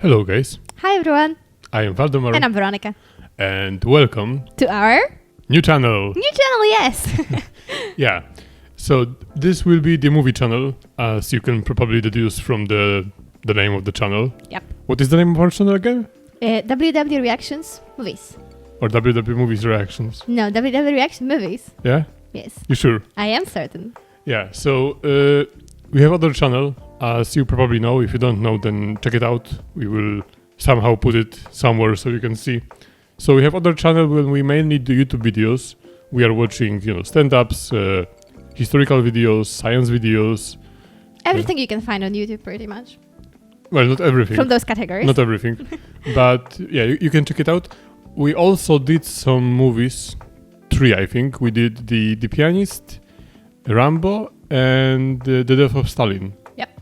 Hello guys, Hi everyone, I am Waldemar and I'm Veronica. and welcome To our new channel. new channel, yes. Yeah, so this will be the movie channel, as you can probably deduce from the name of the channel. Yep. What is the name of our channel again? WW Reactions Movies. Or WW Movies Reactions? No, WW Reaction Movies. Yeah? Yes, You sure? I am certain. Yeah, so we have other channel, as you probably know. If you don't know, then check it out. We will somehow put it somewhere so you can see. So we have other channel when we mainly do YouTube videos. We are watching, stand-ups, historical videos, science videos. Everything you can find on YouTube, pretty much. Well, not everything. From those categories. Not everything. But yeah, you can check it out. We also did some movies. 3, I think. We did The Pianist, Rambo, and The Death of Stalin. Yep.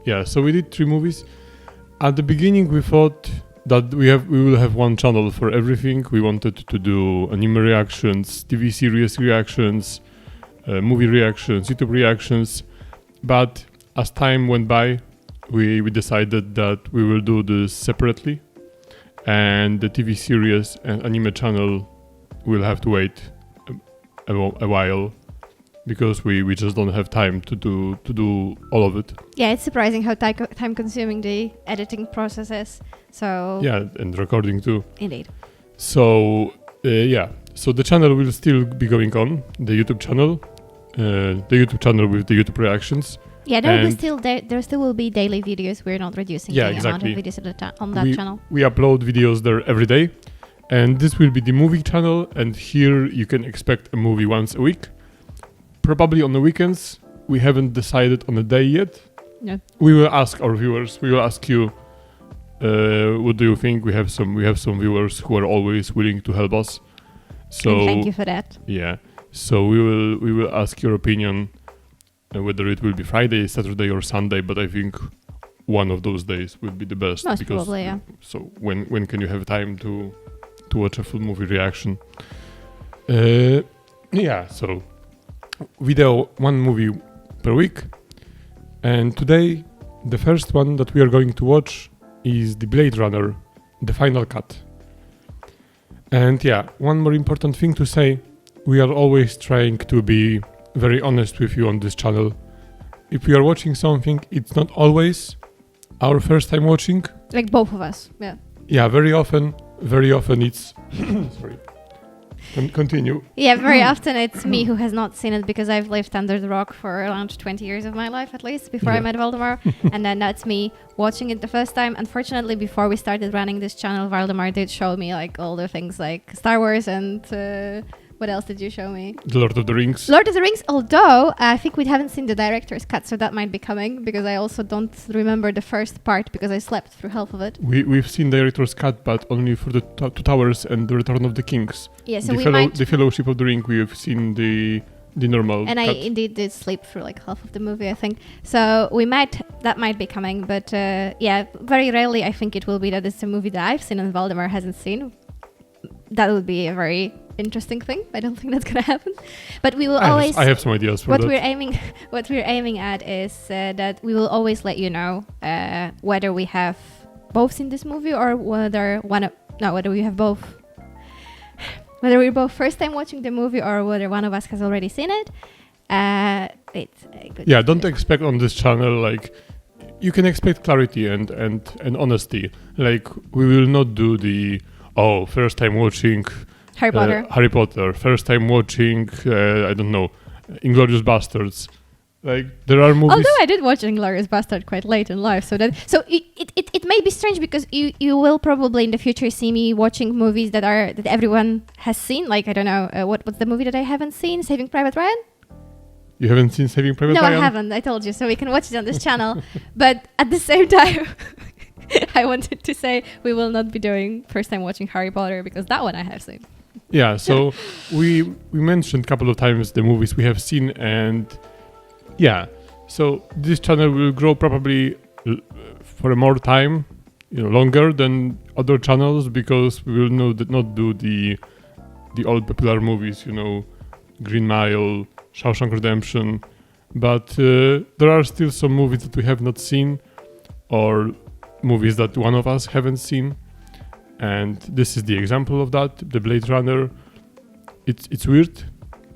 Yeah, so we did 3 movies. At the beginning, we thought that we will have one channel for everything. We wanted to do anime reactions, TV series reactions, movie reactions, YouTube reactions. But as time went by, we decided that we will do this separately. And the TV series and anime channel will have to wait a while, because we just don't have time to do all of it. Yeah, it's surprising how time consuming the editing process is. So Yeah, and recording too. Indeed. So so the channel will still be going on, the YouTube channel with the YouTube reactions. Yeah, there still will be daily videos. We're not reducing the amount of videos on that channel. We upload videos there every day, and this will be the movie channel. And here you can expect a movie once a week, probably on the weekends. We haven't decided on a day yet. No. We will ask our viewers. We will ask you, what do you think? We have some viewers who are always willing to help us. So And thank you for that. Yeah. So we will ask your opinion, whether it will be Friday, Saturday, or Sunday. But I think one of those days will be the best. Most probably, yeah. So when can you have time to watch a full movie reaction? So one movie per week. And today, the first one that we are going to watch is the Blade Runner, the final cut. And one more important thing to say: we are always trying to be very honest with you on this channel. If we are watching something, it's not always our first time watching. Like both of us, yeah. Yeah, very often it's sorry. Continue. Yeah, very often it's me who has not seen it, because I've lived under the rock for around 20 years of my life, at least, before I met Waldemar. And then that's me watching it the first time. Unfortunately, before we started running this channel, Waldemar did show me like all the things like Star Wars and what else did you show me? The Lord of the Rings. Lord of the Rings, although I think we haven't seen the director's cut, so that might be coming, because I also don't remember the first part, because I slept through half of it. We've seen the director's cut, but only for the Two Towers and the Return of the Kings. Yeah, so the Fellowship of the Ring, we've seen the normal and cut. I indeed did sleep through like half of the movie, I think. So that might be coming, but very rarely I think it will be that it's a movie that I've seen and Waldemar hasn't seen. That would be a very interesting thing. I don't think that's gonna happen, but we will always. I have some ideas for that. What we're aiming at is that we will always let you know whether we have both seen this movie, or whether we have both. Whether we're both first time watching the movie, or whether one of us has already seen it. Don't expect on this channel, like, you can expect clarity and honesty. Like, we will not do the first time watching Harry Potter, first time watching I don't know, Inglourious Bastards. Like, there are movies. Although I did watch Inglourious Bastard quite late in life, so it may be strange, because you will probably in the future see me watching movies that everyone has seen. Like, I don't know, what's the movie that I haven't seen? Saving Private Ryan? You haven't seen Saving Private Ryan? No, I haven't. I told you, so we can watch it on this channel. But at the same time, I wanted to say we will not be doing first time watching Harry Potter, because that one I have seen. Yeah, so we mentioned a couple of times the movies we have seen, and so this channel will grow probably for more time, longer than other channels, because we will not do the old popular movies, Green Mile, Shawshank Redemption, but there are still some movies that we have not seen, or movies that one of us haven't seen, and this is the example of that. The Blade Runner. It's weird,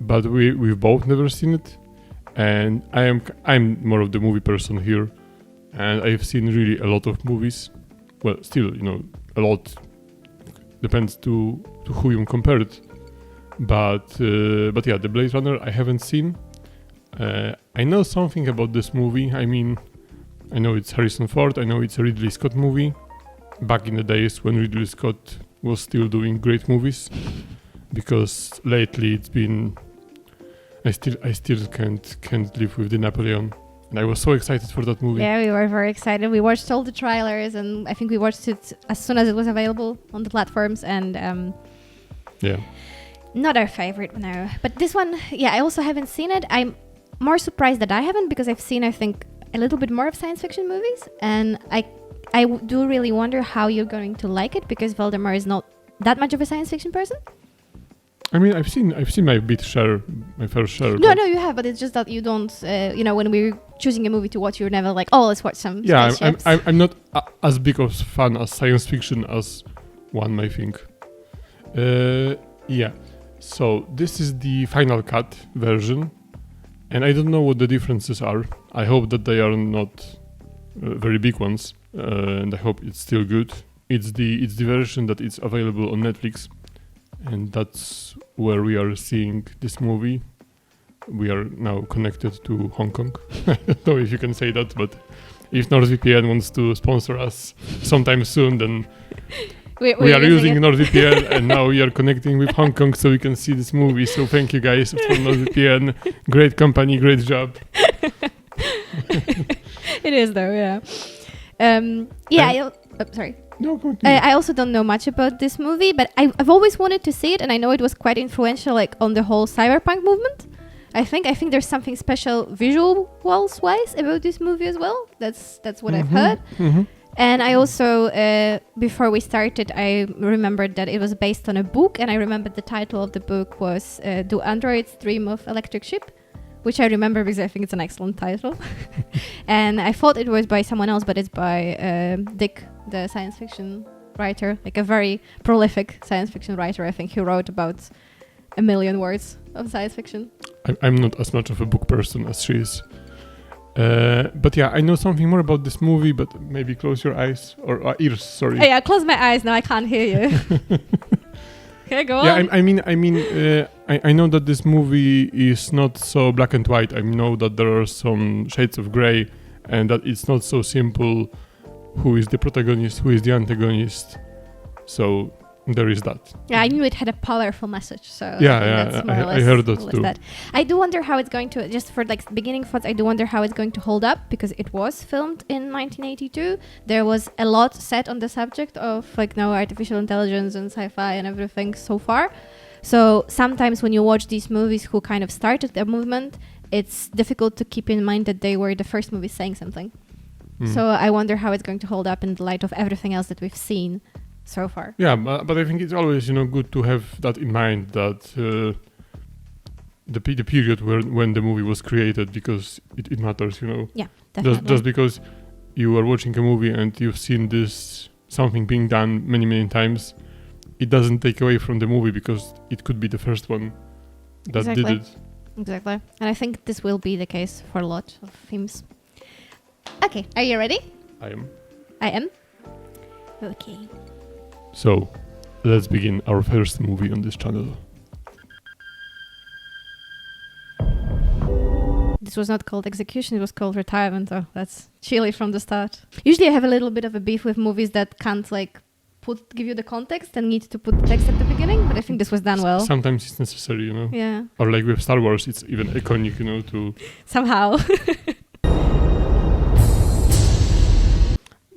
but we've both never seen it, and I'm more of the movie person here, and I've seen really a lot of movies. Well, still, a lot depends to who you compare it. But yeah, the Blade Runner I haven't seen. I know something about this movie. I mean, I know it's Harrison Ford. I know it's a Ridley Scott movie. Back in the days when Ridley Scott was still doing great movies, because lately it's been. I still can't live with the Napoleon, and I was so excited for that movie. Yeah, we were very excited. We watched all the trailers, and I think we watched it as soon as it was available on the platforms. And yeah. Not our favorite, no. But this one, yeah, I also haven't seen it. I'm more surprised that I haven't, because I've seen, I think, a little bit more of science fiction movies. And I do really wonder how you're going to like it, because Waldemar is not that much of a science fiction person. I mean, I've seen my fair share. No, you have, but it's just that you don't, when we're choosing a movie to watch, you're never like, oh, let's watch some spaceships. I'm not as big of fan as science fiction as one might think. Yeah. So this is the final cut version, and I don't know what the differences are. I hope that they are not very big ones, and I hope it's still good. It's the version that is available on Netflix, and that's where we are seeing this movie. We are now connected to Hong Kong. I don't know if you can say that, but if NordVPN wants to sponsor us sometime soon, then we are using NordVPN, and now we are connecting with Hong Kong so we can see this movie. So thank you guys for NordVPN. Great company, great job. It is though, yeah. Sorry. No, continue. I also don't know much about this movie, but I've always wanted to see it, and I know it was quite influential, like on the whole cyberpunk movement. I think there's something special visuals wise about this movie as well. That's what I've heard. Mm-hmm. And I also, before we started, I remembered that it was based on a book, and I remembered the title of the book was Do Androids Dream of Electric Sheep, which I remember because I think it's an excellent title. And I thought it was by someone else, but it's by Dick, the science fiction writer, like a very prolific science fiction writer. I think he wrote about 1 million words of science fiction. I'm not as much of a book person as she is. But yeah, I know something more about this movie, but maybe close your eyes or ears, sorry. Yeah, close my eyes, now I can't hear you. Okay, go on. Yeah, I know that this movie is not so black and white. I know that there are some shades of gray, and that it's not so simple who is the protagonist, who is the antagonist. So there is that. Yeah, I knew it had a powerful message. So yeah, I heard that too. I do wonder how it's going to, just for like beginning thoughts, I do wonder how it's going to hold up, because it was filmed in 1982. There was a lot said on the subject of artificial intelligence and sci-fi and everything so far. So sometimes when you watch these movies who kind of started the movement, it's difficult to keep in mind that they were the first movies saying something. So I wonder how it's going to hold up in the light of everything else that we've seen so far. Yeah, but I think it's always good to have that in mind, that the period when the movie was created, because it matters, Yeah, definitely. Just because you are watching a movie and you've seen something being done many, many times, it doesn't take away from the movie, because it could be the first one that did it. Exactly. And I think this will be the case for a lot of films. Okay, are you ready? I am. Okay. So, let's begin our first movie on this channel. This was not called Execution, it was called Retirement. Oh, that's chilly from the start. Usually I have a little bit of a beef with movies that can't give you the context and need to put the text at the beginning, but I think this was done well. Sometimes it's necessary, Yeah. Or like with Star Wars, it's even iconic, to... Somehow.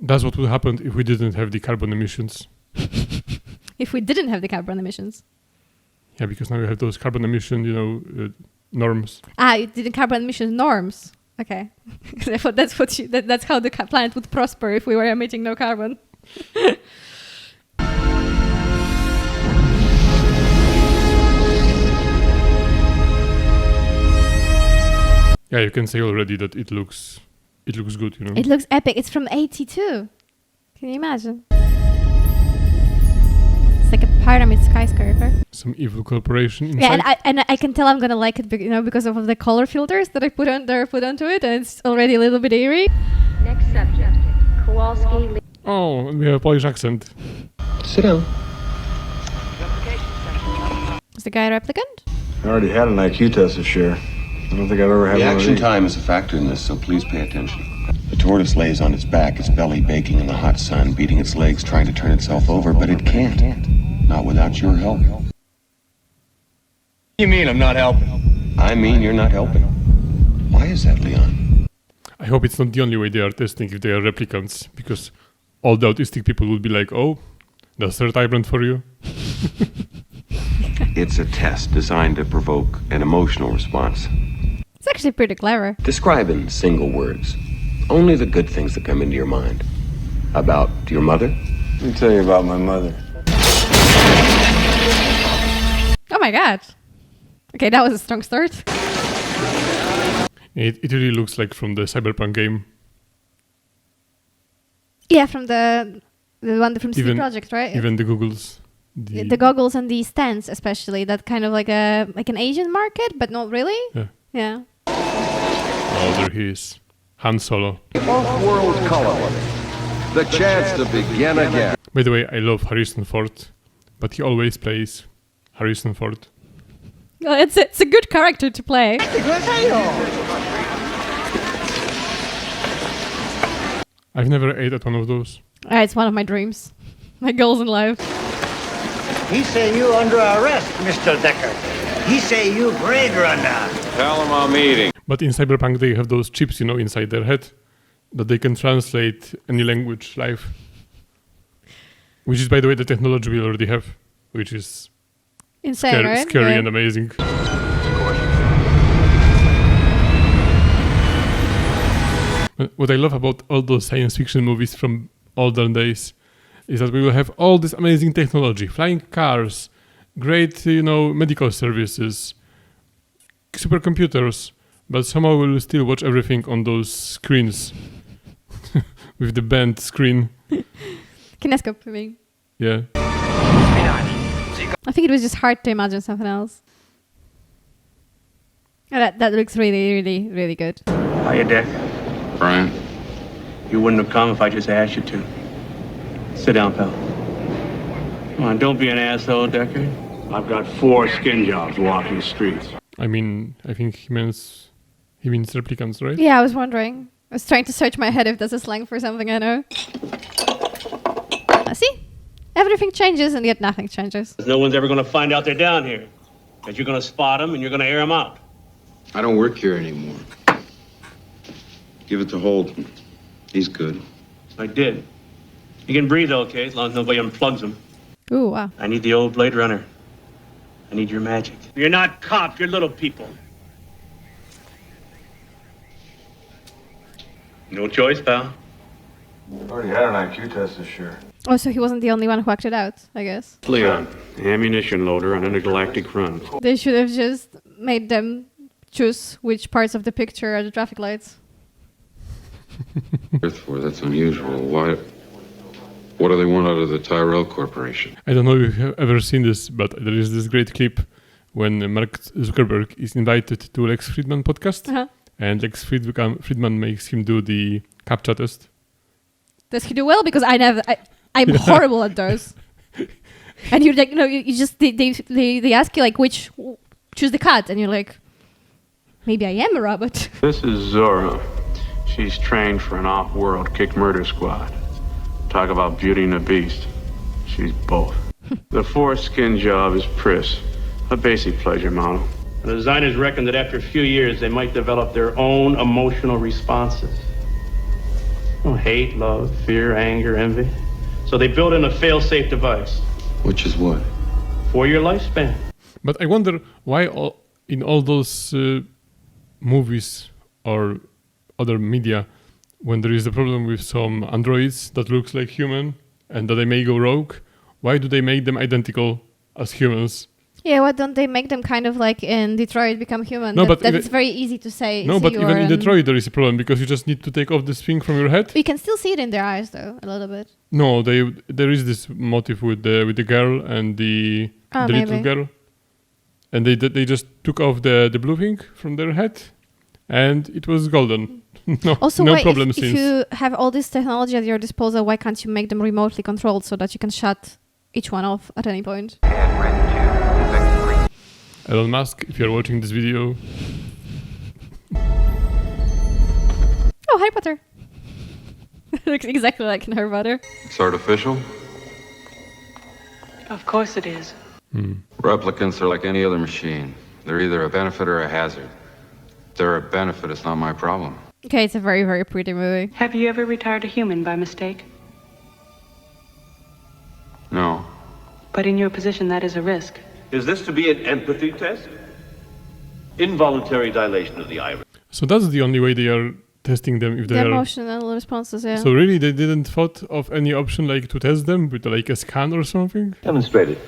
That's what would happen if we didn't have the carbon emissions. If we didn't have the carbon emissions? Yeah, because now we have those carbon emission, norms. You did the carbon emission norms. Okay. I thought that's how the planet would prosper if we were emitting no carbon. Yeah, you can say already that it looks good, It looks epic. It's from 82. Can you imagine? It's like a pyramid skyscraper. Some evil corporation inside. Yeah, and I can tell I'm gonna like it, because of the color filters that I put onto it, and it's already a little bit eerie. Next subject, Kowalski. Oh, and we have a Polish accent. Sit down. Is the guy a replicant? I already had an IQ test this year. I don't think I've ever had one of Reaction these. time is a factor in this, so please pay attention. The tortoise lays on its back, its belly baking in the hot sun, beating its legs, trying to turn itself over, but it can't. Not without your help. You mean I'm not helping? I mean you're not helping. Why is that, Leon? I hope it's not the only way they are testing if they are replicants, because all the autistic people would be like, oh, that's their tyrant for you. It's a test designed to provoke an emotional response. It's actually pretty clever. Describe in single words. Only the good things that come into your mind. About your mother? Let me tell you about my mother. Oh my god. Okay, that was a strong start. It really looks like from the cyberpunk game. Yeah, from the one from CD Projekt, right? Even the goggles. The goggles and the stands, especially, that kind of like an Asian market, but not really. Yeah. Oh, there he is. Han Solo. Off-world color. The chance to begin again. By the way, I love Harrison Ford, but he always plays Harrison Ford. Well, it's a good character to play. I've never ate at one of those. It's one of my dreams. My goals in life. He say you under arrest, Mr. Decker. He say you brain runner. Tell him I'm eating. But in Cyberpunk, they have those chips, inside their head that they can translate any language live. Which is, by the way, the technology we already have, which is insane, right? Scary and amazing. What I love about all those science fiction movies from older days is that we will have all this amazing technology, flying cars, great, medical services, supercomputers, but somehow we'll still watch everything on those screens with the bent screen. Kinescope, I mean. Yeah. I think it was just hard to imagine something else. That looks really, really, really good. Hiya, Dick. Brian? You wouldn't have come if I just asked you to. Sit down, pal. Come on, don't be an asshole, Decker. I've got 4 skin jobs walking the streets. I think he means replicants, right? Yeah, I was wondering. I was trying to search my head if there's a slang for something I know. See? Everything changes and yet nothing changes. No one's ever going to find out they're down here. Because you're going to spot them and you're going to air them out. I don't work here anymore. Give it to Holden. He's good. I did. You can breathe okay, as long as nobody unplugs them. Ooh, wow. I need the old Blade Runner. I need your magic. You're not cops, you're little people. No choice, pal. I already had an IQ test this year. Oh, so he wasn't the only one who acted out, I guess. Leon, ammunition loader on intergalactic run. They should have just made them choose which parts of the picture are the traffic lights. Earth for that's unusual. Why? What do they want out of the Tyrell Corporation? I don't know if you have ever seen this, but there is this great clip when Mark Zuckerberg is invited to Lex Friedman podcast, and Lex Friedman makes him do the CAPTCHA test. Does he do well? Because I'm horrible at those. And you're like, you just they ask you like choose the cut, and you're like, maybe I am a robot. This is Zora. She's trained for an off-world kick murder squad. Talk about Beauty and the Beast. She's both. The 4th skin job is Pris, a basic pleasure model. The designers reckon that after a few years, they might develop their own emotional responses. Hate, love, fear, anger, envy. So they built in a fail-safe device. Which is what? For your lifespan. But I wonder why in all those movies or other media, when there is a problem with some androids that looks like human and that they may go rogue, why do they make them identical as humans? Yeah, why don't they make them kind of like in Detroit become human? No, but it's very easy to say. No, so but even in Detroit there is a problem because you just need to take off this thing from your head. You can still see it in their eyes, though, a little bit. No, there is this motive with the girl and the little girl, and they just took off the blue thing from their head, and it was golden. Also, no problem since. If you have all this technology at your disposal, why can't you make them remotely controlled so that you can shut each one off at any point? Elon Musk, if you're watching this video. Oh, Harry Potter. Looks exactly like in Harry Potter. It's artificial. Of course it is. Replicants are like any other machine. They're either a benefit or a hazard. If they're a benefit, it's not my problem. Okay, it's a very, very pretty movie. Have you ever retired a human by mistake? No. But in your position, that is a risk. Is this to be an empathy test? Involuntary dilation of the iris. So that's the only way they are testing them if they the are emotional responses, yeah. So really they didn't thought of any option like to test them with like a scan or something? Demonstrated.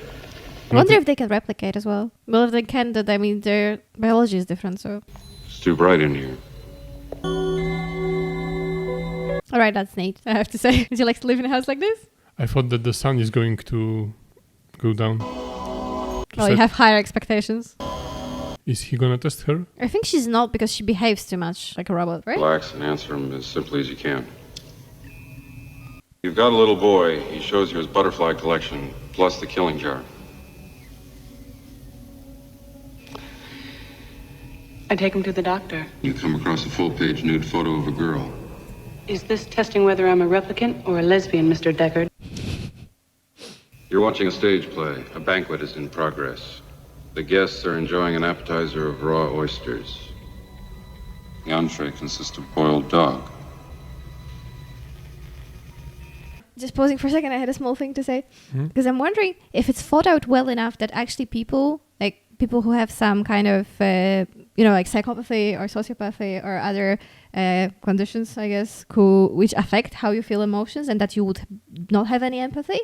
I wonder if they can replicate as well. Well, if they can, that I mean their biology is different, so. It's too bright in here. Alright, that's neat, I have to say. Would you like to live in a house like this? I thought that the sun is going to go down. Oh, you have higher expectations. Is he gonna test her? I think she's not because she behaves too much like a robot, right? Relax and answer them as simply as you can. You've got a little boy. He shows you his butterfly collection, plus the killing jar. I take him to the doctor. You come across a full-page nude photo of a girl. Is this testing whether I'm a replicant or a lesbian, Mr. Deckard? You're watching a stage play. A banquet is in progress. The guests are enjoying an appetizer of raw oysters. The entree consists of boiled dog. Just pausing for a second, I had a small thing to say. Because I'm wondering if it's thought out well enough that actually people who have some kind of, like psychopathy or sociopathy or other conditions, I guess, which affect how you feel emotions and that you would not have any empathy,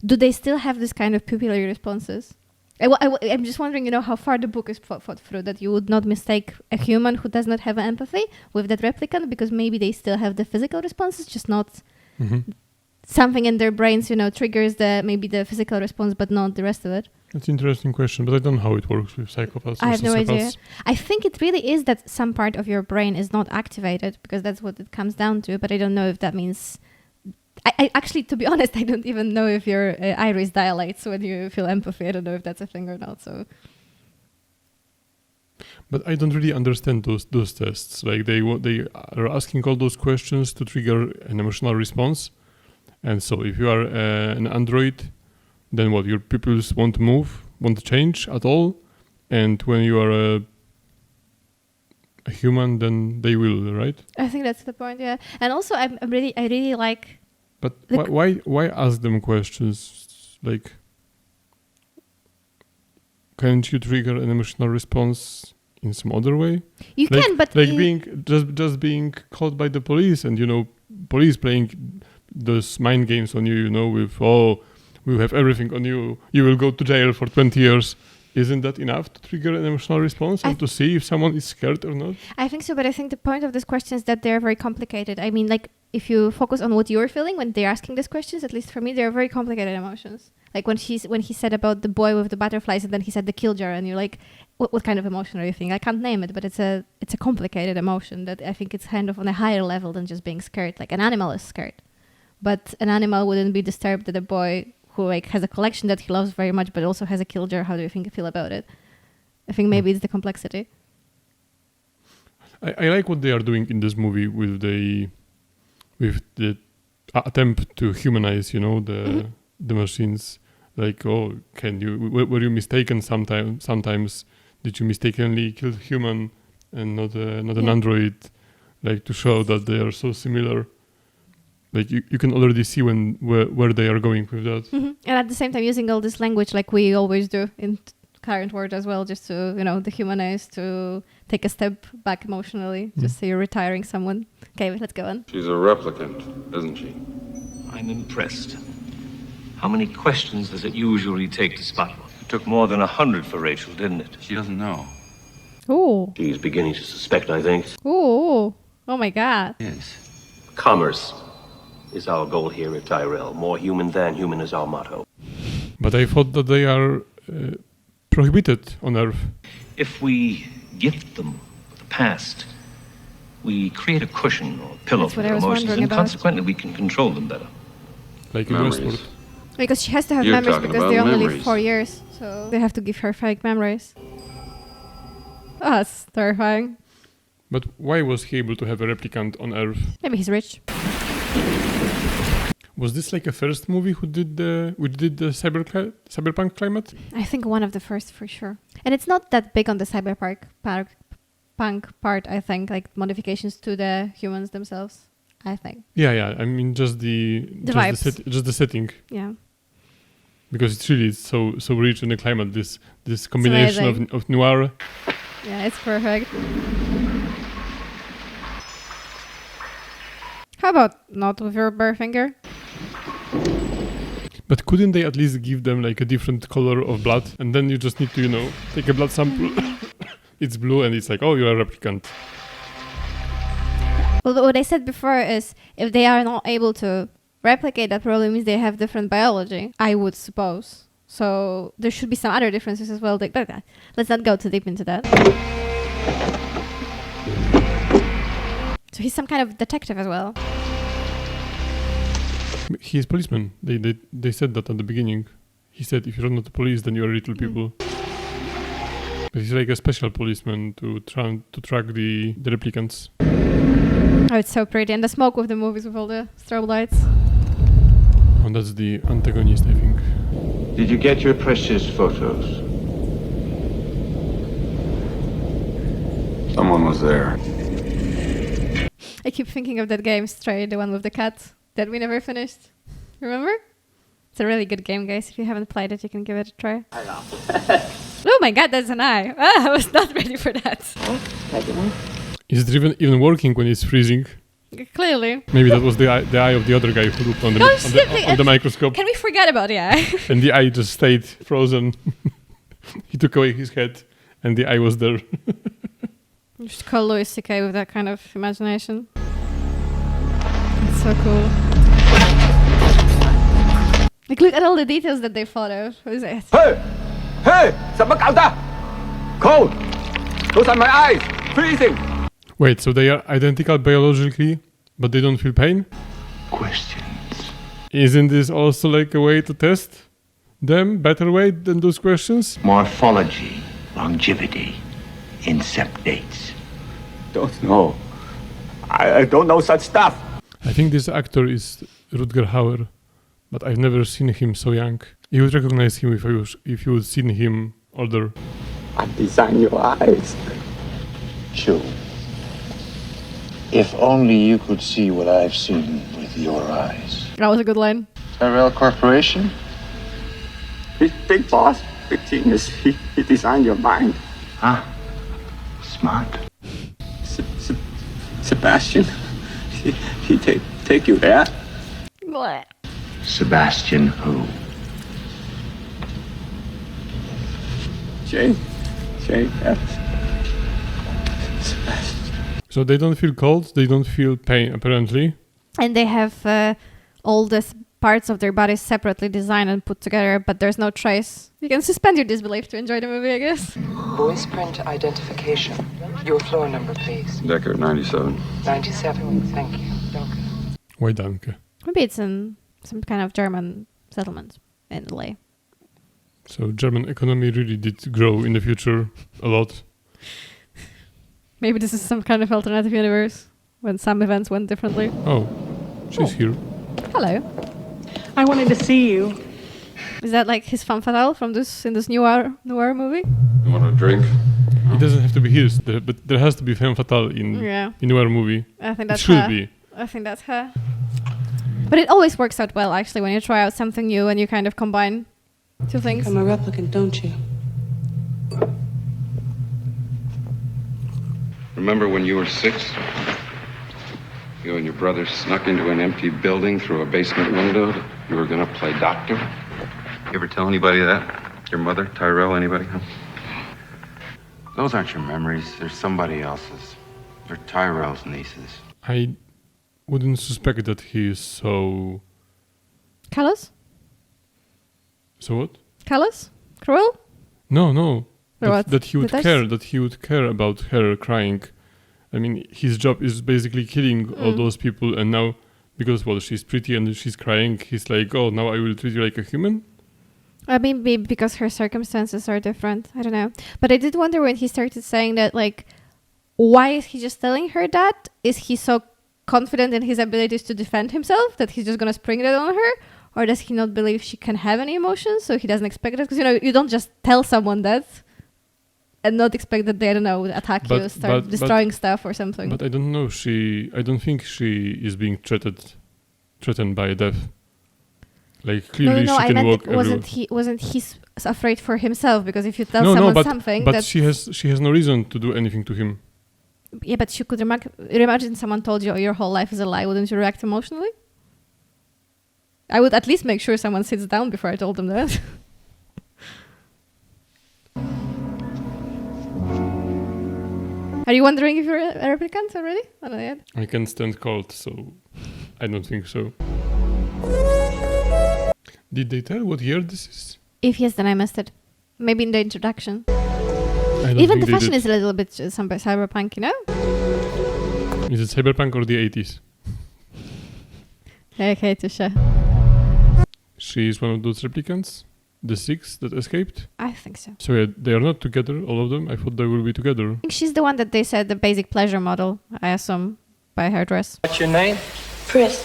do they still have this kind of pupillary responses? I'm just wondering, how far the book is thought through, that you would not mistake a human who does not have empathy with that replicant because maybe they still have the physical responses, just not something in their brains, triggers maybe the physical response, but not the rest of it. That's an interesting question, but I don't know how it works with psychopaths. I have no idea. I think it really is that some part of your brain is not activated because that's what it comes down to, but I don't know if that means... I actually, to be honest, I don't even know if your iris dilates when you feel empathy. I don't know if that's a thing or not. So, but I don't really understand those tests. Like they are asking all those questions to trigger an emotional response. And so, if you are an android, then what? Your pupils won't move, won't change at all. And when you are a human, then they will, right? I think that's the point. Yeah, and also I really like. But why ask them questions like? Can't you trigger an emotional response in some other way? You can, but being just being caught by the police and police playing those mind games on you. With we have everything on you. You will go to jail for 20 years. Isn't that enough to trigger an emotional response and to see if someone is scared or not? I think so, but I think the point of this question is that they're very complicated. I mean, like, if you focus on what you're feeling when they're asking these questions, at least for me, they're very complicated emotions. Like when he said about the boy with the butterflies and then he said the kill jar and you're like, what kind of emotion are you feeling? I can't name it, but it's a complicated emotion that I think it's kind of on a higher level than just being scared. Like an animal is scared, but an animal wouldn't be disturbed that a boy who has a collection that he loves very much, but also has a kill jar. How do you feel about it? I think maybe it's the complexity. I like what they are doing in this movie with the attempt to humanize, the machines. Like, were you mistaken sometimes? Did you mistakenly kill a human and not an android? Like to show that they are so similar. Like you can already see where they are going with that. And at the same time using all this language like we always do in current world as well, just to, dehumanize, to take a step back emotionally, just say you're retiring someone. Okay, let's go on. She's a replicant, isn't she? I'm impressed. How many questions does it usually take to spot one? It took more than 100 for Rachel, didn't it? She doesn't know. Ooh. She's beginning to suspect, I think. Ooh. Oh my god. Yes. Commerce is our goal here at Tyrell. More human than human is our motto. But I thought that they are prohibited on Earth. If we gift them the past, we create a cushion or pillow That's for what I their was emotions, wondering and about. consequently we can control them better. Like in Memories. Westworld. Because she has to have You're memories talking because about they only live memories. 4 years. So they have to give her fake memories. Oh, that's terrifying. But why was he able to have a replicant on Earth? Maybe he's rich. Was this like a first movie which did the cyberpunk climate? I think one of the first for sure. And it's not that big on the punk part, I think, like modifications to the humans themselves, I think. Yeah. I mean, just the vibes. just the setting, Yeah. because it's really so rich in the climate. This combination amazing. of noir. Yeah, it's perfect. How about not with your bare finger? But couldn't they at least give them like a different color of blood, and then you just need to take a blood sample. It's blue, and it's like, oh, you're a replicant. Well, what I said before is if they are not able to replicate, that probably means they have different biology, I would suppose. So there should be some other differences as well. Let's not go too deep into that. So he's some kind of detective as well. He is policeman. They said that at the beginning. He said, if you're not the police, then you're little people. But he's like a special policeman to track the replicants. Oh, it's so pretty. And the smoke with the movies with all the strobe lights. Oh, that's the antagonist, I think. Did you get your precious photos? Someone was there. I keep thinking of that game, Stray, the one with the cat that we never finished. Remember? It's a really good game, guys. If you haven't played it, you can give it a try. Oh my god, that's an eye. I was not ready for that. Is it even working when it's freezing? Clearly. Maybe that was the eye of the other guy who looked on the microscope. Can we forget about the eye? And the eye just stayed frozen. He took away his head, and the eye was there. You should call Louis C.K. with that kind of imagination. It's so cool. Like, look at all the details that they thought of. What is it? Hey! Sao搞的? Cold! Those are my eyes! Freezing! Wait, so they are identical biologically, but they don't feel pain? Questions. Isn't this also like a way to test them? Better way than those questions? Morphology, longevity, incept dates. Don't know. I don't know such stuff. I think this actor is Rutger Hauer, but I've never seen him so young. You would recognize him if you would seen him older. I design your eyes. Joe, if only you could see what I've seen with your eyes. That was a good line. Tyrell Corporation? Big boss, big genius. He designed your mind. Huh? Smart. Sebastian, he take you there? What? Sebastian who? Jane, Sebastian. So they don't feel cold, they don't feel pain, apparently. And they have all the parts of their bodies separately designed and put together, but there's no trace. You can suspend your disbelief to enjoy the movie, I guess. Voice print identification. Your floor number, please. Decker, 97. 97. Thank you. Danke. Why danke? Maybe it's in some kind of German settlement in LA. So German economy really did grow in the future a lot. Maybe this is some kind of alternative universe when some events went differently. Oh, she's here. Hello. I wanted to see you. Is that like his femme fatale from this noir movie? You want a drink? It doesn't have to be his, but there has to be femme fatale in noir movie. I think that's it should her. be. I think that's her. But it always works out well, actually, when you try out something new and you kind of combine two things. I'm a replicant, don't you? Remember when you were 6? You and your brother snuck into an empty building through a basement window. You were gonna play doctor. You ever tell anybody that? Your mother, Tyrell, anybody? Huh? Those aren't your memories. They're somebody else's. They're Tyrell's nieces. I wouldn't suspect that he is so... Callous? So what? Callous? Cruel? No. Or what? That he would Detached? care. That he would care about her crying. I mean, his job is basically killing all those people, and now because she's pretty and she's crying, he's like, oh, now I will treat you like a human. I mean, maybe because her circumstances are different. I don't know. But I did wonder when he started saying that, like, why is he just telling her that? Is he so confident in his abilities to defend himself that he's just going to spring that on her? Or does he not believe she can have any emotions, so he doesn't expect it? Because, you don't just tell someone that and not expect that they, I don't know, would attack you, start destroying stuff or something. But I don't know. I don't think she is being threatened by death. Like, clearly No, she I can meant walk wasn't he afraid for himself? Because if you tell but something... But she has no reason to do anything to him. Yeah, but you could imagine someone told you your whole life is a lie. Wouldn't you react emotionally? I would at least make sure someone sits down before I told them that. Are you wondering if you're a replicant already? I don't know yet. I can stand cold, so I don't think so. Did they tell what year this is? If yes, then I missed it. Maybe in the introduction. Even the fashion is a little bit cyberpunk, you know? Is it cyberpunk or the 80s? Okay, touche. She is one of those replicants? The 6 that escaped? I think so. So yeah, they are not together, all of them? I thought they will be together. I think she's the one that they said the basic pleasure model, I assume, by her dress. What's your name? Pris.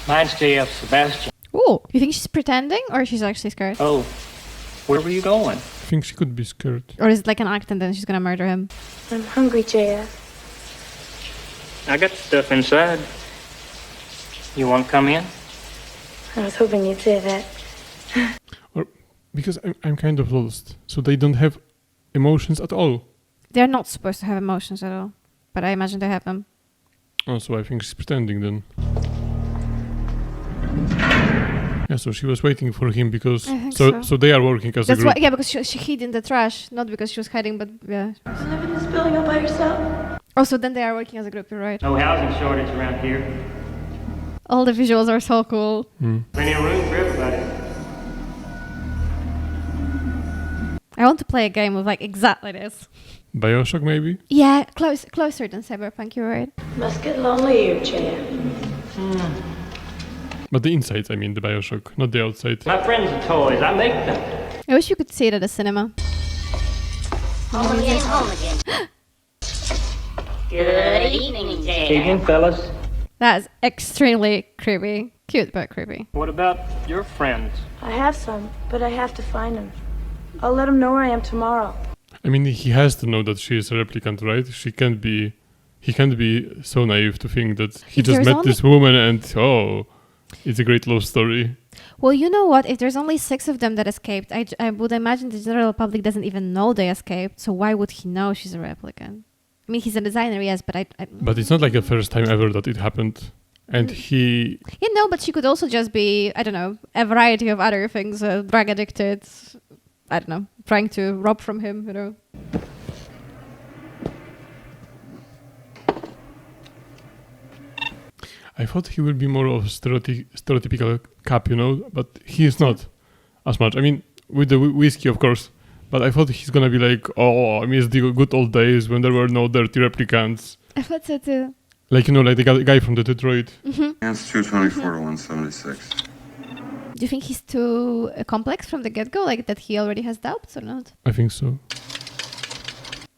Mine's J.F. Sebastian. Oh, you think she's pretending or she's actually scared? Oh, where were you going? I think she could be scared. Or is it like an act and then she's gonna murder him? I'm hungry, JF. I got stuff inside. You want to come in? I was hoping you'd say that. Because I'm kind of lost. So they don't have emotions at all. They're not supposed to have emotions at all. But I imagine they have them. Oh, so I think she's pretending then. Yeah, so she was waiting for him because... I think so. So they are working as a group. Why, because she hid in the trash. Not because she was hiding, but yeah. You live in this building all by yourself? Oh, so then they are working as a group, you're right. No housing shortage around here. All the visuals are so cool. Plenty of room for everybody. I want to play a game with like exactly this. BioShock maybe? Yeah, closer than Cyberpunk, you're right. Must get lonely here, JF. But the inside, I mean, the BioShock, not the outside. My friends are toys. I make them. I wish you could see it at a cinema. Home again, home again. Good evening, JF. Evening, fellas. That is extremely creepy. Cute, but creepy. What about your friends? I have some, but I have to find them. I'll let them know where I am tomorrow. I mean, he has to know that she is a replicant, right? He can't be so naive to think that he just met this woman and, it's a great love story. Well, you know what? If there's only 6 of them that escaped, I would imagine the general public doesn't even know they escaped, so why would he know she's a replicant? I mean, he's a designer, yes, but But it's not like the first time ever that it happened. And he... Yeah, no, but she could also just be, I don't know, a variety of other things, drug addicted, I don't know, trying to rob from him, you know. I thought he would be more of a stereotypical cop, you know, but he is not as much. I mean, with the whiskey, of course, but I thought he's gonna be like, oh, I miss the good old days when there were no dirty replicants. I thought so too. Like, you know, like the guy from the Detroit. It's 224 to 176. Do you think he's too complex from the get-go, like that he already has doubts or not? I think so.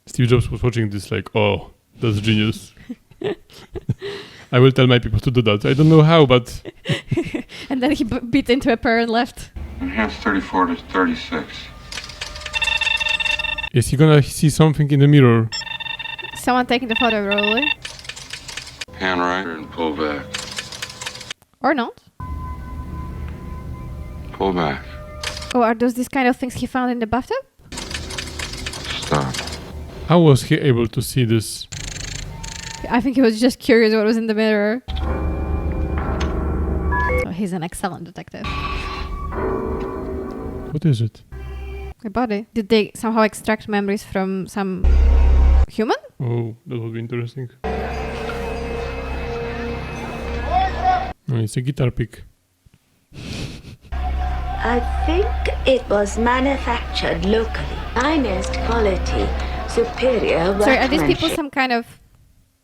Steve Jobs was watching this like, oh, that's genius. I will tell my people to do that. I don't know how, but... And then he beat into a pair and left. Enhanced 34 to 36. Is he gonna see something in the mirror? Someone taking the photo, probably. Pan right and pull back. Or not. Pull back. Oh, are those these kind of things he found in the bathtub? Stop. How was he able to see this? I think he was just curious what was in the mirror. Oh, he's an excellent detective. What is it? A body. Did they somehow extract memories from some human? Oh, that would be interesting. Oh, it's a guitar pick. I think it was manufactured locally. Finest quality, superior workmanship. Sorry, are these people some kind of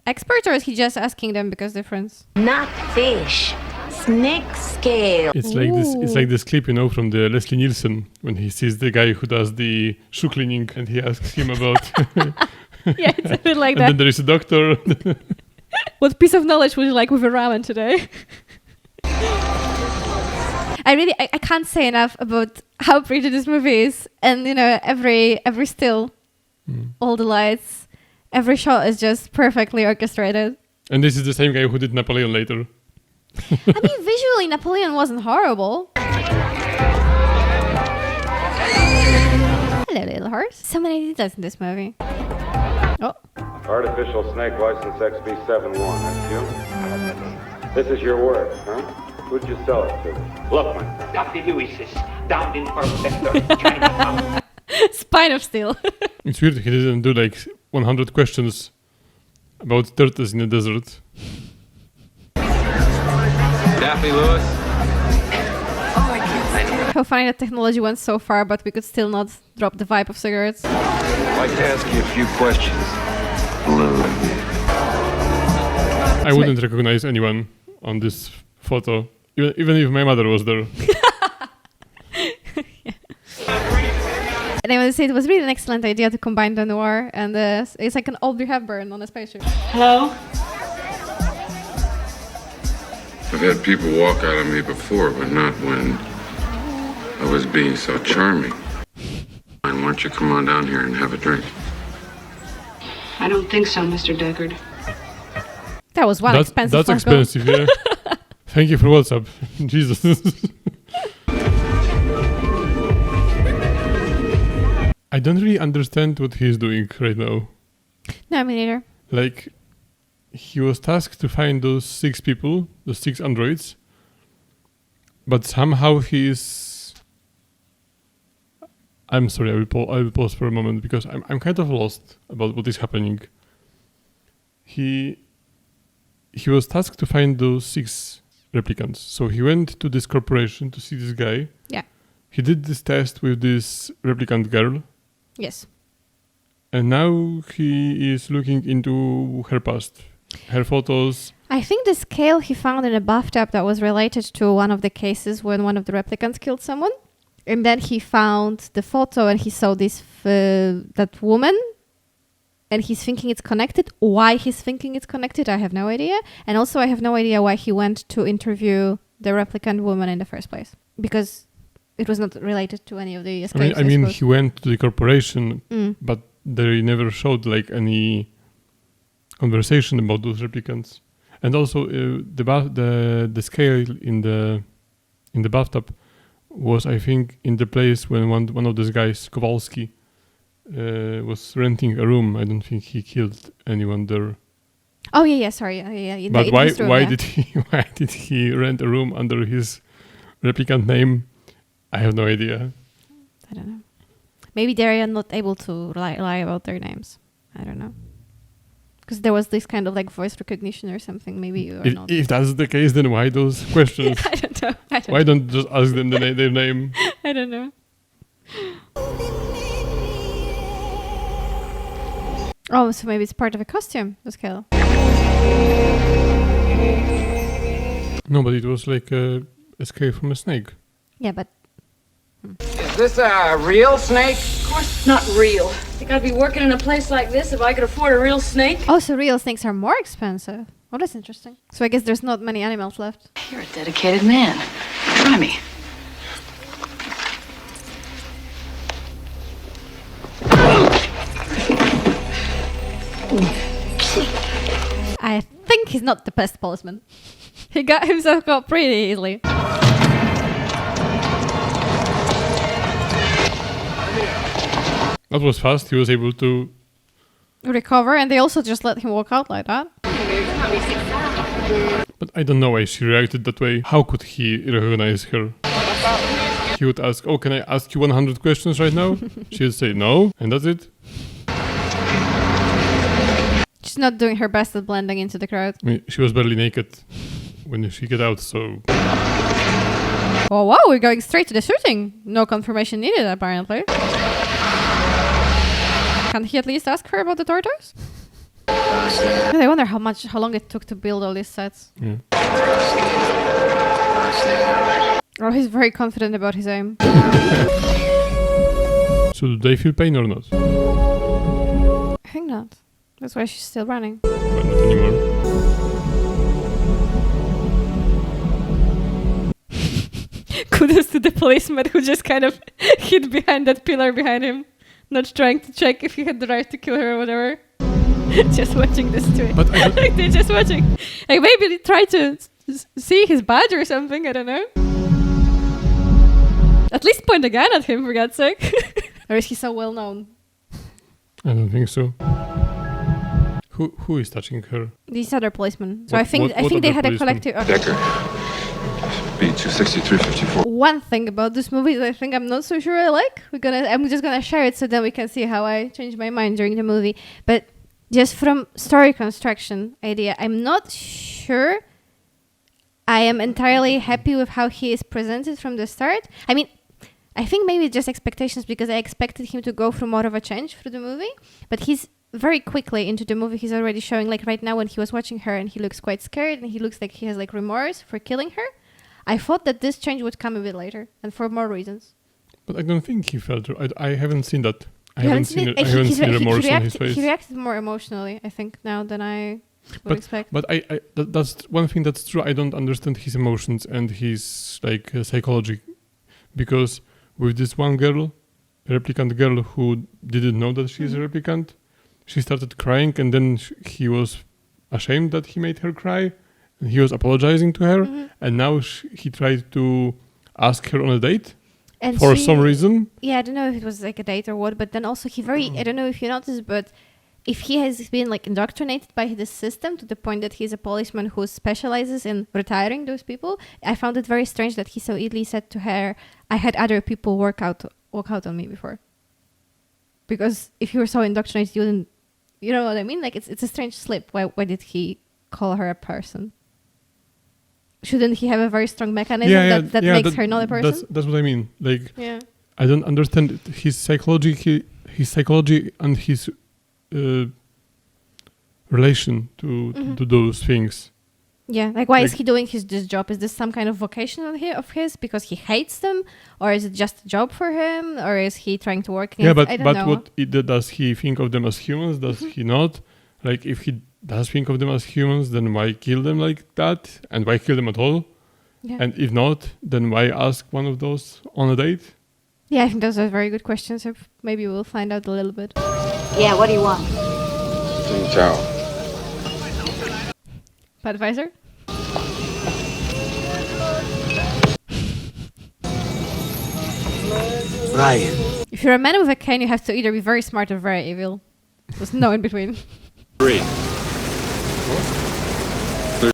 experts, or is he just asking them because they're friends? Not fish, snake scale. It's like this. It's like this clip, from the Leslie Nielsen when he sees the guy who does the shoe cleaning, and he asks him about. Yeah, it's a bit like and that. then there is a doctor. What piece of knowledge would you like with a ramen today? I can't say enough about how pretty this movie is, and every still, all the lights, every shot is just perfectly orchestrated. And this is the same guy who did Napoleon later. I mean, visually, Napoleon wasn't horrible. Hello, little horse. So many details in this movie. Oh. Artificial snake license XB71, that's you? This is your work, huh? Who'd you sell it to? Look, man. Dr. Lewis is down in Perfector, Chinatown. Spine of Steel. It's weird he didn't do 100 questions about turtles in the desert. Daffy Lewis? How funny that technology went so far, but we could still not drop the vibe of cigarettes. I'd like to ask you a few questions. Blue. I wouldn't recognize anyone on this photo, even if my mother was there. And I want to say it was really an excellent idea to combine the noir and it's like an Audrey Hepburn on a spaceship. Hello? I've had people walk out on me before, but not when I was being so charming. Why don't you come on down here and have a drink? I don't think so, Mr. Deckard. That was one expensive. That's expensive, yeah. Thank you for WhatsApp. Jesus. I don't really understand what he's doing right now. No, me neither. He was tasked to find those 6 people, those 6 androids, but somehow he is... I'm sorry, I will pause for a moment because I'm kind of lost about what is happening. He was tasked to find those 6 replicants. So he went to this corporation to see this guy. Yeah. He did this test with this replicant girl. Yes. And now he is looking into her past, her photos. I think the scale he found in a bathtub that was related to one of the cases when one of the replicants killed someone. And then he found the photo and he saw this that woman. And he's thinking it's connected. Why he's thinking it's connected, I have no idea. And also I have no idea why he went to interview the replicant woman in the first place. Because it was not related to any of the escapes. I mean he went to the corporation, but they never showed any conversation about those replicants. And also the scale in the bathtub was, I think, in the place when one of those guys, Kowalski, was renting a room. I don't think he killed anyone there. Oh yeah, sorry. Yeah. But why did he rent a room under his replicant name? I have no idea. I don't know. Maybe they are not able to lie about their names. I don't know. Because there was this kind of voice recognition or something. Maybe you are not. If that's the case, then why those questions? I don't know. Why don't just ask them their name? I don't know. Oh, so maybe it's part of a costume, the scale. No, but it was like a escape from a snake. Yeah, but... Is this a real snake? Of course it's not real. Think I'd be working in a place like this if I could afford a real snake? Oh, so real snakes are more expensive. Oh, that's interesting. So I guess there's not many animals left. You're a dedicated man. Try me. I think he's not the best policeman. He got himself caught pretty easily. That was fast. He was able to recover, and they also just let him walk out like that. But I don't know why she reacted that way. How could he recognize her? he would ask, "Oh, can I ask you 100 questions right now?" She would say no, and that's it. She's not doing her best at blending into the crowd. I mean, she was barely naked when she got out, so... Oh, wow, we're going straight to the shooting. No confirmation needed, apparently. Can't he at least ask her about the tortoise? I wonder how long it took to build all these sets. Yeah. Oh, he's very confident about his aim. So do they feel pain or not? I think not. That's why she's still running. But not anymore. Kudos to the policeman who just kind of hid behind that pillar behind him. Not trying to check if he had the right to kill her or whatever. Just watching this too. But like they're just watching. Like maybe they try to see his badge or something, I don't know. At least point a gun at him, for God's sake. Or is he so well known? I don't think so. Who is touching her? These other policemen. So What- I think what they other had a policemen? collective. Decker. B26354. One thing about this movie that I think I'm not so sure I like. I'm just gonna share it so then we can see how I changed my mind during the movie. But just from story construction idea, I'm not sure I am entirely happy with how he is presented from the start. I mean, I think maybe just expectations because I expected him to go through more of a change through the movie. But he's very quickly into the movie. He's already showing, like right now when he was watching her and he looks quite scared and he looks like he has like remorse for killing her. I thought that this change would come a bit later and for more reasons. But I don't think he felt... I haven't seen that. I You haven't seen it. I haven't seen remorse on his face. He reacted more emotionally, I think, now than I would expect. But that's one thing that's true. I don't understand his emotions and his like psychology, because with this one girl, replicant girl who didn't know that she's a replicant, she started crying, and then he was ashamed that he made her cry, and he was apologizing to her, and now he tried to ask her on a date. And for some reason. Yeah, I don't know if it was like a date or what, but then also I don't know if you noticed, but if he has been like indoctrinated by this system to the point that he's a policeman who specializes in retiring those people, I found it very strange that he so easily said to her, I had other people walk out on me before. Because if you were so indoctrinated, you wouldn't, you know what I mean? Like it's a strange slip. Why did he call her a person? Shouldn't he have a very strong mechanism that makes her not a person? That's what I mean. Like, I don't understand his psychology. His psychology and his relation to those things. Yeah, like why is he doing this job? Is this some kind of vocation of his because he hates them, or is it just a job for him, or is he trying to work against? Yeah, I don't know. what does he think of them as humans? Does he not? Like, if he does think of them as humans, then why kill them like that? And why kill them at all? Yeah. And if not, then why ask one of those on a date? Yeah, I think those are very good questions. So maybe we'll find out a little bit. Yeah, what do you want? Ciao. Advisor? Ryan. If you're a man with a cane, you have to either be very smart or very evil. There's no in between. 3. There's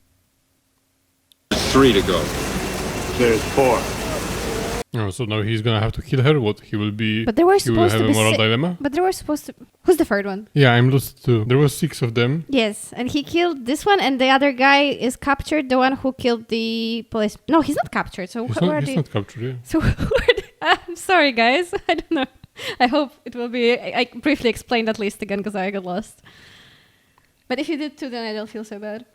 3 to go. There's 4. Oh, so now he's gonna have to kill her. What he will be? But there were he will supposed have to a be moral dilemma. But there were supposed to. Who's the third one? Yeah, I'm lost too. There were 6 of them. Yes, and he killed this one, and the other guy is captured. The one who killed the police. No, he's not captured. So He's where are not captured. Yeah. So I'm sorry, guys. I don't know. I hope it will be. I briefly explained at least again because I got lost. But if you did too, then I don't feel so bad.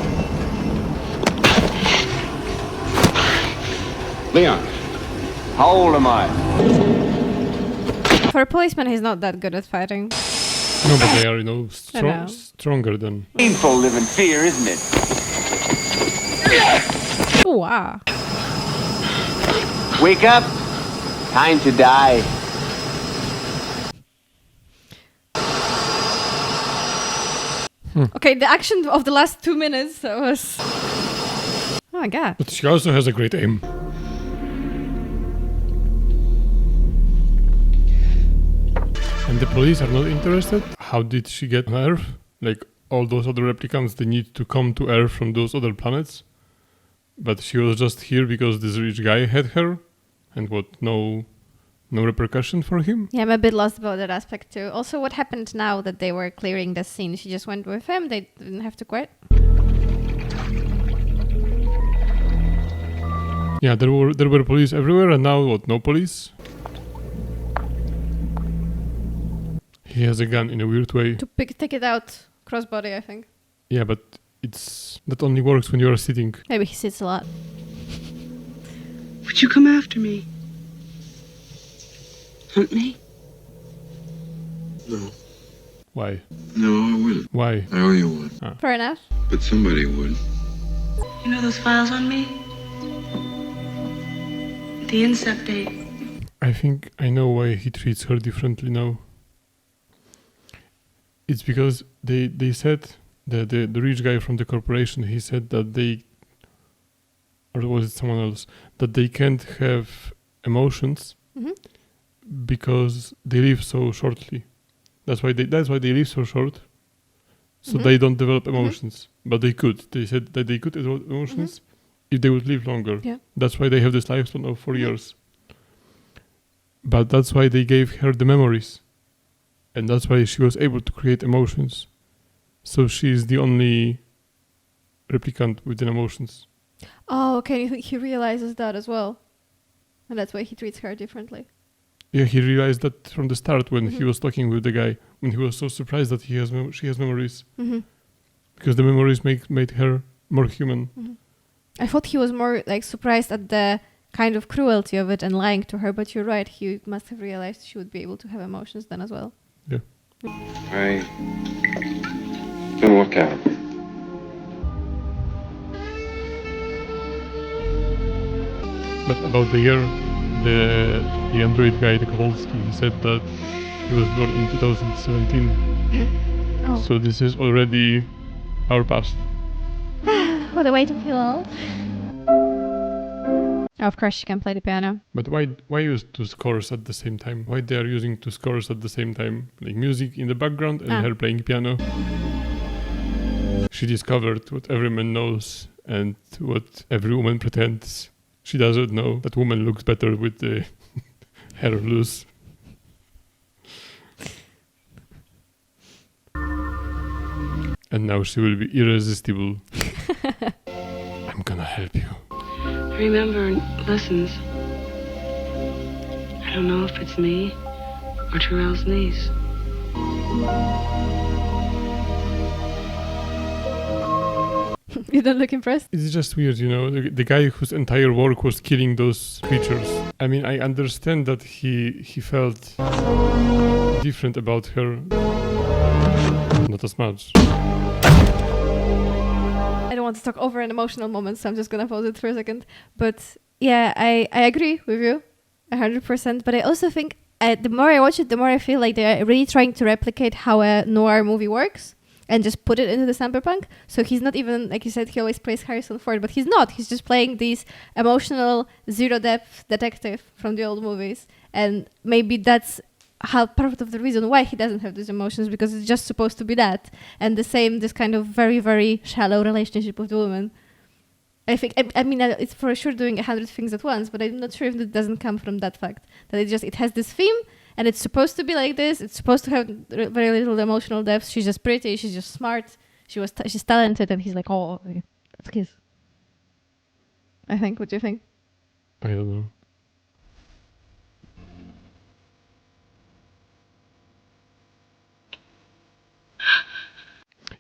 Leon, how old am I? For a policeman, he's not that good at fighting. No, but they are, know. stronger than. Painful living fear, isn't it? Ooh, wow. Wake up. Time to die. Okay, the action of the last 2 minutes was. Oh my god. But she also has a great aim. And the police are not interested? How did she get on Earth? Like, all those other replicants, they need to come to Earth from those other planets. But she was just here because this rich guy had her. and no repercussion for him. Yeah, I'm a bit lost about that aspect too. Also, what happened now that they were clearing the scene? She just went with him. They didn't have to quit. Yeah, there were police everywhere, and now what? No police. He has a gun in a weird way. To take it out crossbody, I think. Yeah, but that only works when you are sitting. Maybe he sits a lot. Would you come after me? Hunt me? No. Why? No, I wouldn't. Why? I owe you one. Ah. Fair enough. But somebody would. You know those files on me? The incept date. I think I know why he treats her differently now. It's because they said that the rich guy from the corporation, he said that they, or was it someone else, that they can't have emotions because they live so shortly. That's why they live so short. So they don't develop emotions, but they could. They said that they could develop emotions if they would live longer. Yeah. That's why they have this lifespan of 4 years. But that's why they gave her the memories. And that's why she was able to create emotions. So she's the only replicant with the emotions. Oh, okay. You think he realizes that as well? And that's why he treats her differently. Yeah, he realized that from the start when he was talking with the guy, when he was so surprised that she has memories. Because the memories made her more human. I thought he was more like surprised at the kind of cruelty of it and lying to her, but you're right. He must have realized she would be able to have emotions then as well. Yeah. I can look out. But about the year, the android guy, the Kowalski, he said that he was born in 2017. Oh. So this is already our past. What a way to feel old. Of course, she can play the piano. But why use two scores at the same time? Why they are using two scores at the same time? Like music in the background and her playing piano. She discovered what every man knows and what every woman pretends she doesn't know. That woman looks better with the hair loose. And now she will be irresistible. I'm gonna help you. Remember lessons. I don't know if it's me or Terrell's niece. You don't look impressed? It's just weird, you know, the guy whose entire work was killing those creatures. I mean, I understand that he felt different about her. Not as much. I don't want to talk over an emotional moment, so I'm just gonna pause it for a second. But yeah, I agree with you 100%. But I also think the more I watch it, the more I feel like they're really trying to replicate how a noir movie works and just put it into the cyberpunk. So he's not even, like you said, he always plays Harrison Ford, but he's not. He's just playing these emotional, zero-depth detective from the old movies. And maybe that's how part of the reason why he doesn't have these emotions, because it's just supposed to be that. And the same, this kind of very, very shallow relationship with the woman. I think, I mean, it's for sure doing 100 things at once, but I'm not sure if it doesn't come from that fact. That it has this theme, and it's supposed to be like this. It's supposed to have very little emotional depth. She's just pretty. She's just smart. She's talented, and he's like, oh, let's kiss. I think. What do you think? I don't know.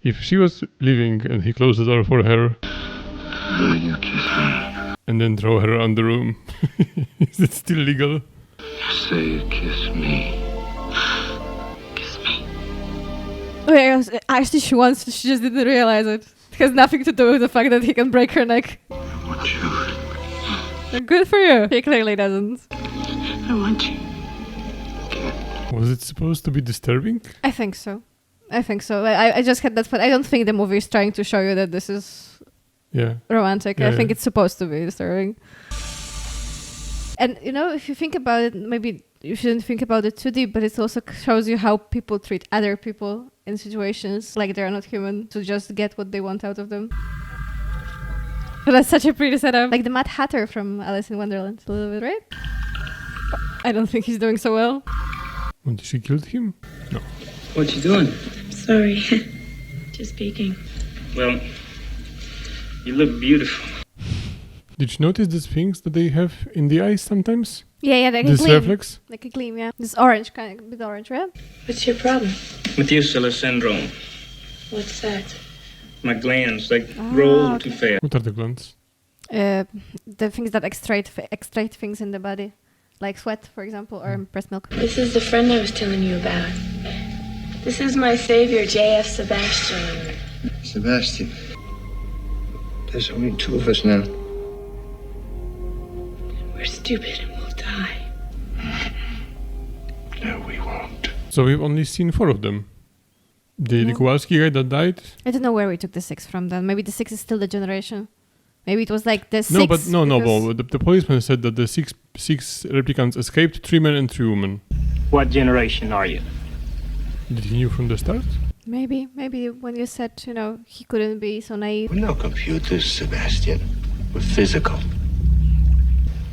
If she was leaving and he closed the door for her, You kiss me. and then throw her on the room, is it still legal? You say you kiss me. Okay, actually, she just didn't realize it. It has nothing to do with the fact that he can break her neck. I want you. Good for you. He clearly doesn't. I want you. Was it supposed to be disturbing? I think so. I just had that thought. I don't think the movie is trying to show you that this is romantic. I think it's supposed to be disturbing. And, you know, if you think about it, maybe you shouldn't think about it too deep, but it also shows you how people treat other people in situations like they're not human to just get what they want out of them. But that's such a pretty setup. Like the Mad Hatter from Alice in Wonderland, a little bit, right? I don't think he's doing so well. What, she killed him? No. What you doing? Sorry. Just speaking. Well, you look beautiful. Did you notice these things that they have in the eyes sometimes? Yeah, like this a gleam. reflex? Like a gleam, yeah. This orange, kind of, a bit orange, right? What's your problem? Methuselah syndrome. What's that? My glands, they roll too fast. What are the glands? The things that extract things in the body. Like sweat, for example, or breast milk. This is the friend I was telling you about. This is my savior, J.F. Sebastian. Sebastian. There's only two of us now. We're stupid and we'll die. No, we won't. So we've only seen 4 of them. The Kowalski guy that died? I don't know where we took the 6 from then. Maybe the 6 is still the generation. Maybe it was like the 6. No, but the policeman said that the six replicants escaped, 3 men and 3 women. What generation are you? Did he knew from the start? Maybe when you said, he couldn't be so naive. We're not computers, Sebastian. We're physical.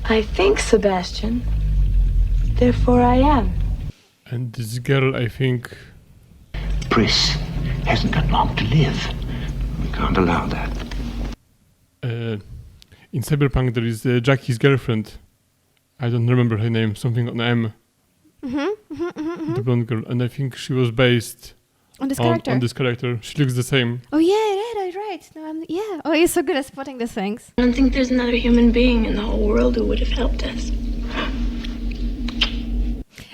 I think, Sebastian. Therefore I am. And this girl, I think... Pris hasn't got long to live. We can't allow that. In Cyberpunk, there is Jackie's girlfriend. I don't remember her name. Something on M. The blonde girl. And I think she was based on this character. On this character. She looks the same. Oh, yeah, right. No, yeah. Oh, he's so good at spotting the things. I don't think there's another human being in the whole world who would have helped us.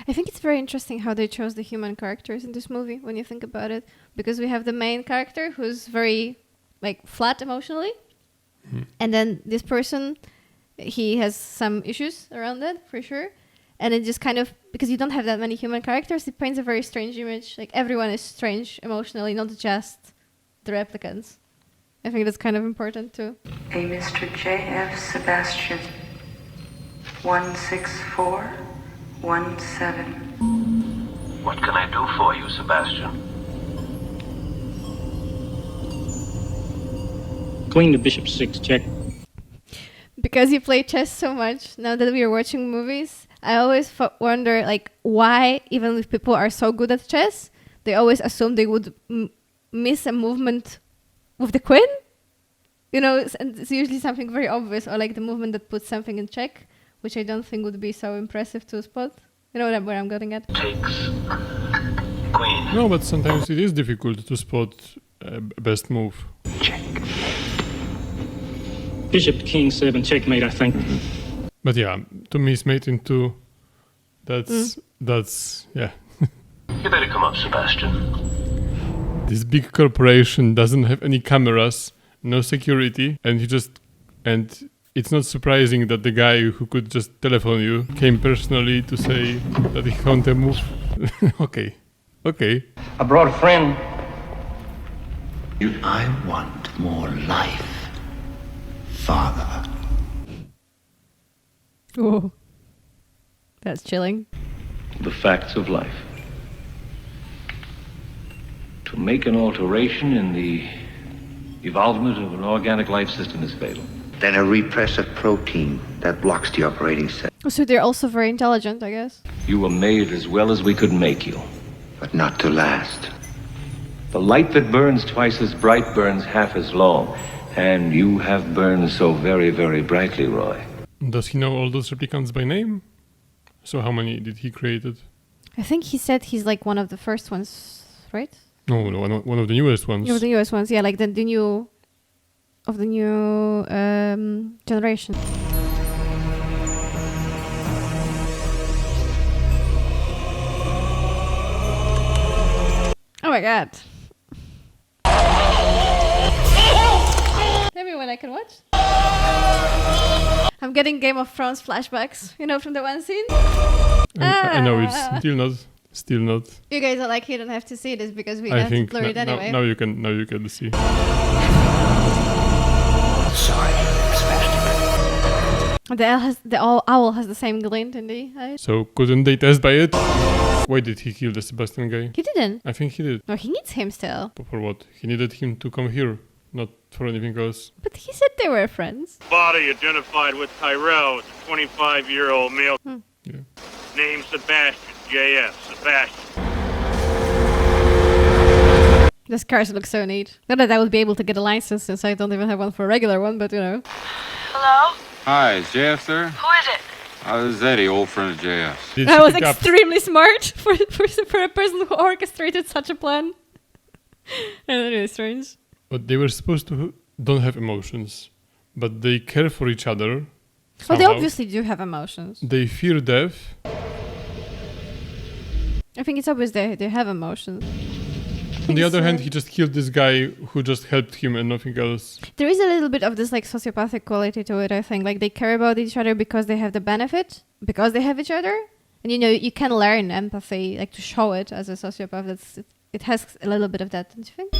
I think it's very interesting how they chose the human characters in this movie, when you think about it. Because we have the main character who's very, flat emotionally. And then this person, he has some issues around that, for sure. And it just kind of, because you don't have that many human characters, it paints a very strange image. Like, everyone is strange emotionally, not just the replicants. I think that's kind of important, too. A Mr. J.F. Sebastian. 16417. What can I do for you, Sebastian? Clean the Bishop 6, check. Because you play chess so much, now that we are watching movies, I always wonder, why, even if people are so good at chess, they always assume they would miss a movement with the queen. And it's usually something very obvious, or the movement that puts something in check, which I don't think would be so impressive to spot. You know where I'm getting at? Takes queen. No, but sometimes it is difficult to spot best move. Check. Bishop King 7, checkmate, I think. But yeah, to me, it's made into... That's yeah. You better come up, Sebastian. This big corporation doesn't have any cameras, no security, and it's not surprising that the guy who could just telephone you came personally to say that he found a move. Okay. I brought a friend. I want more life, Father. Oh, that's chilling. The facts of life. To make an alteration in the evolvement of an organic life system is fatal. Then a repressive protein that blocks the operating set. So they're also very intelligent, I guess. You were made as well as we could make you. But not to last. The light that burns twice as bright burns half as long. And you have burned so very, very brightly, Roy. Does he know all those replicants by name? So how many did he create? I think he said he's one of the first ones, right? No, one of the newest ones. One of the newest ones, yeah, the new... of the new generation. Oh my god. Maybe when I can watch. I'm getting Game of Thrones flashbacks, from the one scene. I know it's still not. You guys are you don't have to see this because we have to blur it anyway. Now you can see. Sorry, Sebastian. The owl has the same glint in the eyes. So couldn't they test by it? Why did he kill the Sebastian guy? He didn't. I think he did. No, he needs him still. For what? He needed him to come here, not for anything else. But he said they were friends. Body identified with Tyrell, 25-year-old male. Yeah. Name's Sebastian. JF. Sebastian. This cars look so neat. Not that I would be able to get a license since I don't even have one for a regular one, but you know. Hello? Hi, is JF there? Who is it? This is Eddie, old friend of JF's. That was extremely smart for a person who orchestrated such a plan. And it is strange. But they were supposed to don't have emotions, but they care for each other. Well, they somehow. obviously do have emotions. They fear death. I think it's obvious they have emotions. On the other hand, he just killed this guy who just helped him and nothing else. There is a little bit of this like sociopathic quality to it, I think. Like they care about each other because they have the benefit, because they have each other. And you know, you can learn empathy, like to show it as a sociopath. It has a little bit of that, don't you think?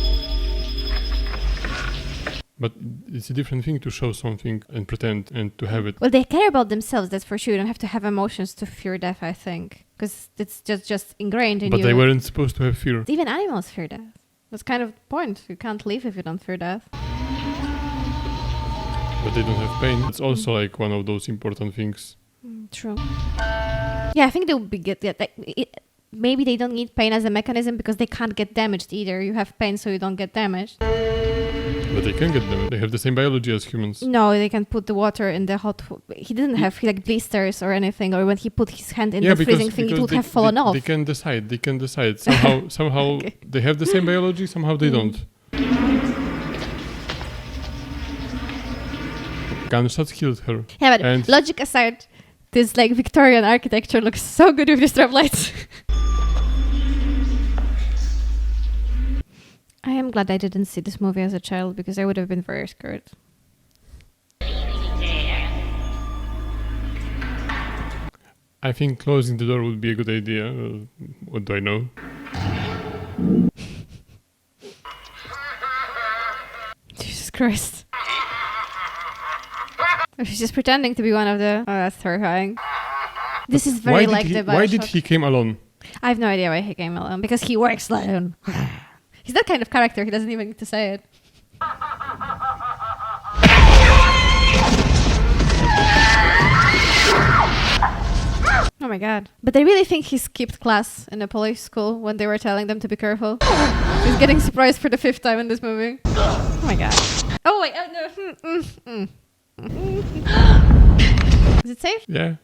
But it's a different thing to show something and pretend and to have it. Well, they care about themselves, that's for sure. You don't have to have emotions to fear death, I think. Because it's just ingrained in you. But they weren't supposed to have fear. Even animals fear death. That's kind of the point. You can't live if you don't fear death. But they don't have pain. It's also like one of those important things. True. Yeah, I think they would be good. Yeah, maybe they don't need pain as a mechanism because they can't get damaged either. You have pain so you don't get damaged. But they can get them. They have the same biology as humans. No, they can put the water in the hot... He didn't have like blisters or anything, or when he put his hand in the freezing thing, it would have fallen off. They can decide. Somehow Okay. They have the same biology, somehow they don't. Gunshots killed her. Yeah, but and logic aside, this like Victorian architecture looks so good with the strobe lights. I am glad I didn't see this movie as a child because I would have been very scared. I think closing the door would be a good idea. What do I know? Jesus Christ. She's just pretending to be one of the... Oh, that's terrifying. This is very like the Bioshock. Why did he came alone? I have no idea why he came alone. Because he works alone. He's that kind of character. He doesn't even need to say it. Oh my god. But I really think he skipped class in the police school when they were telling them to be careful. He's getting surprised for the 5th time in this movie. Oh my god. Oh wait, no. Is it safe? Yeah.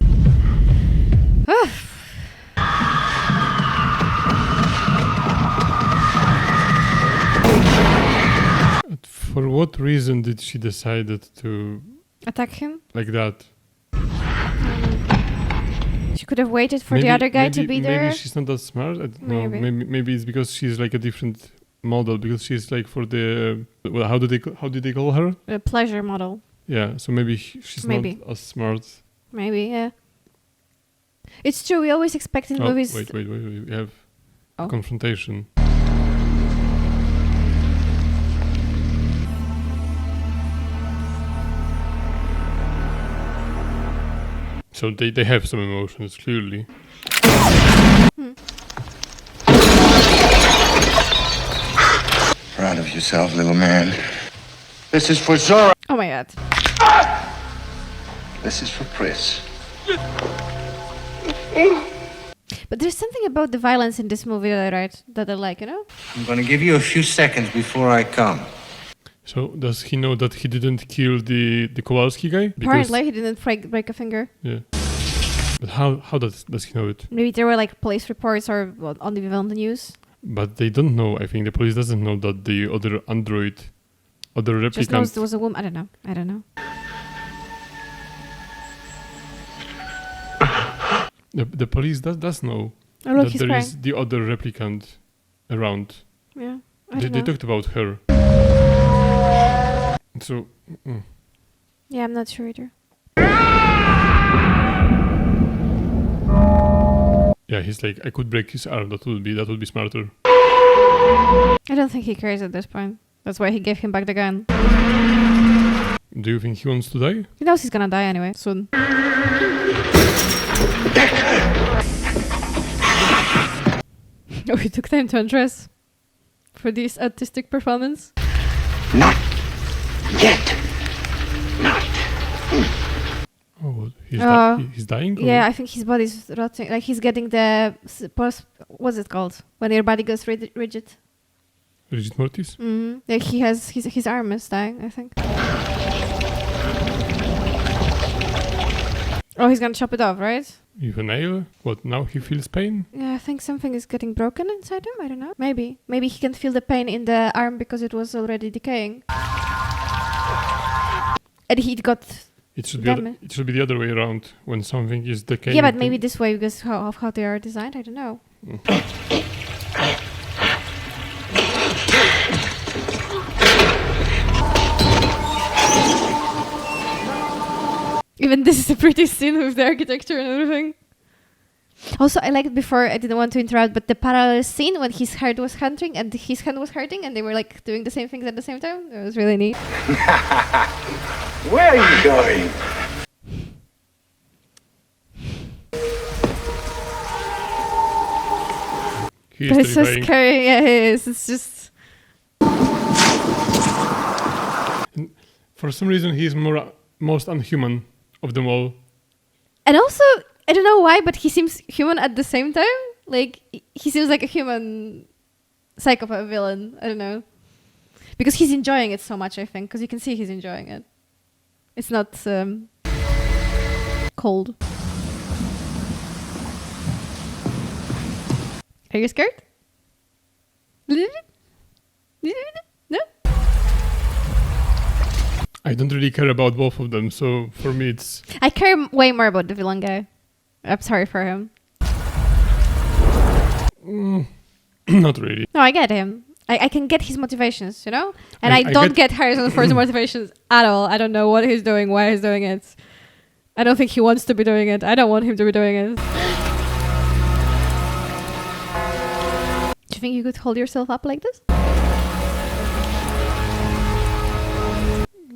For what reason did she decide to attack him? Like that? She could have waited for the other guy to be there. Maybe she's not that smart. I don't know. Maybe it's because she's like a different model. Because she's like for the how did they call her? A pleasure model. Yeah. So maybe she's not as smart. Maybe, yeah. It's true. We always expect in movies. Wait. We have confrontation. So they have some emotions, clearly. Proud of yourself, little man. This is for Zora. Oh my god. This is for Pris. But there's something about the violence in this movie that I like, you know? I'm gonna give you a few seconds before I come. So does he know that he didn't kill the Kowalski guy? Apparently he didn't break a finger. Yeah. But how does he know it? Maybe there were like police reports or on the news. But they don't know. I think the police doesn't know that the other replicant... Just knows there was a woman. I don't know. The police does know that there is the other replicant around. Yeah, they talked about her. So, yeah, I'm not sure either. Yeah, he's like, I could break his arm. That would be smarter. I don't think he cares at this point. That's why he gave him back the gun. Do you think he wants to die? He knows he's gonna die anyway soon. Oh, he took time to undress for this artistic performance. Not yet. Not. Oh, he's dying? Or? Yeah, I think his body's rotting. Like he's getting what's it called? When your body goes rigid. Rigid mortis? Mm-hmm. Like he has his arm is dying, I think. Oh, he's gonna chop it off, right? With a nail? What, now he feels pain? Yeah, I think something is getting broken inside him. I don't know. Maybe he can feel the pain in the arm because it was already decaying. And he got... It should be the other way around when something is decaying. Yeah, but maybe this way because of how they are designed. I don't know. Even this is a pretty scene with the architecture and everything. Also, I liked before, I didn't want to interrupt, but the parallel scene when his heart was hurting and his hand was hurting and they were like doing the same things at the same time. It was really neat. Where are you going? But it's so scary. Yeah, it is. It's just... And for some reason, he's most unhuman of them all. And also, I don't know why, but he seems human at the same time. Like, he seems like a human psychopath villain. I don't know. Because he's enjoying it so much, I think. Because you can see he's enjoying it. It's not cold. Are you scared? No? I don't really care about both of them, so for me it's... I care way more about the villain guy. I'm sorry for him. Not really. No, I get him. I can get his motivations, you know? And I don't get Harrison Ford's motivations at all. I don't know what he's doing, why he's doing it. I don't think he wants to be doing it. I don't want him to be doing it. Do you think you could hold yourself up like this?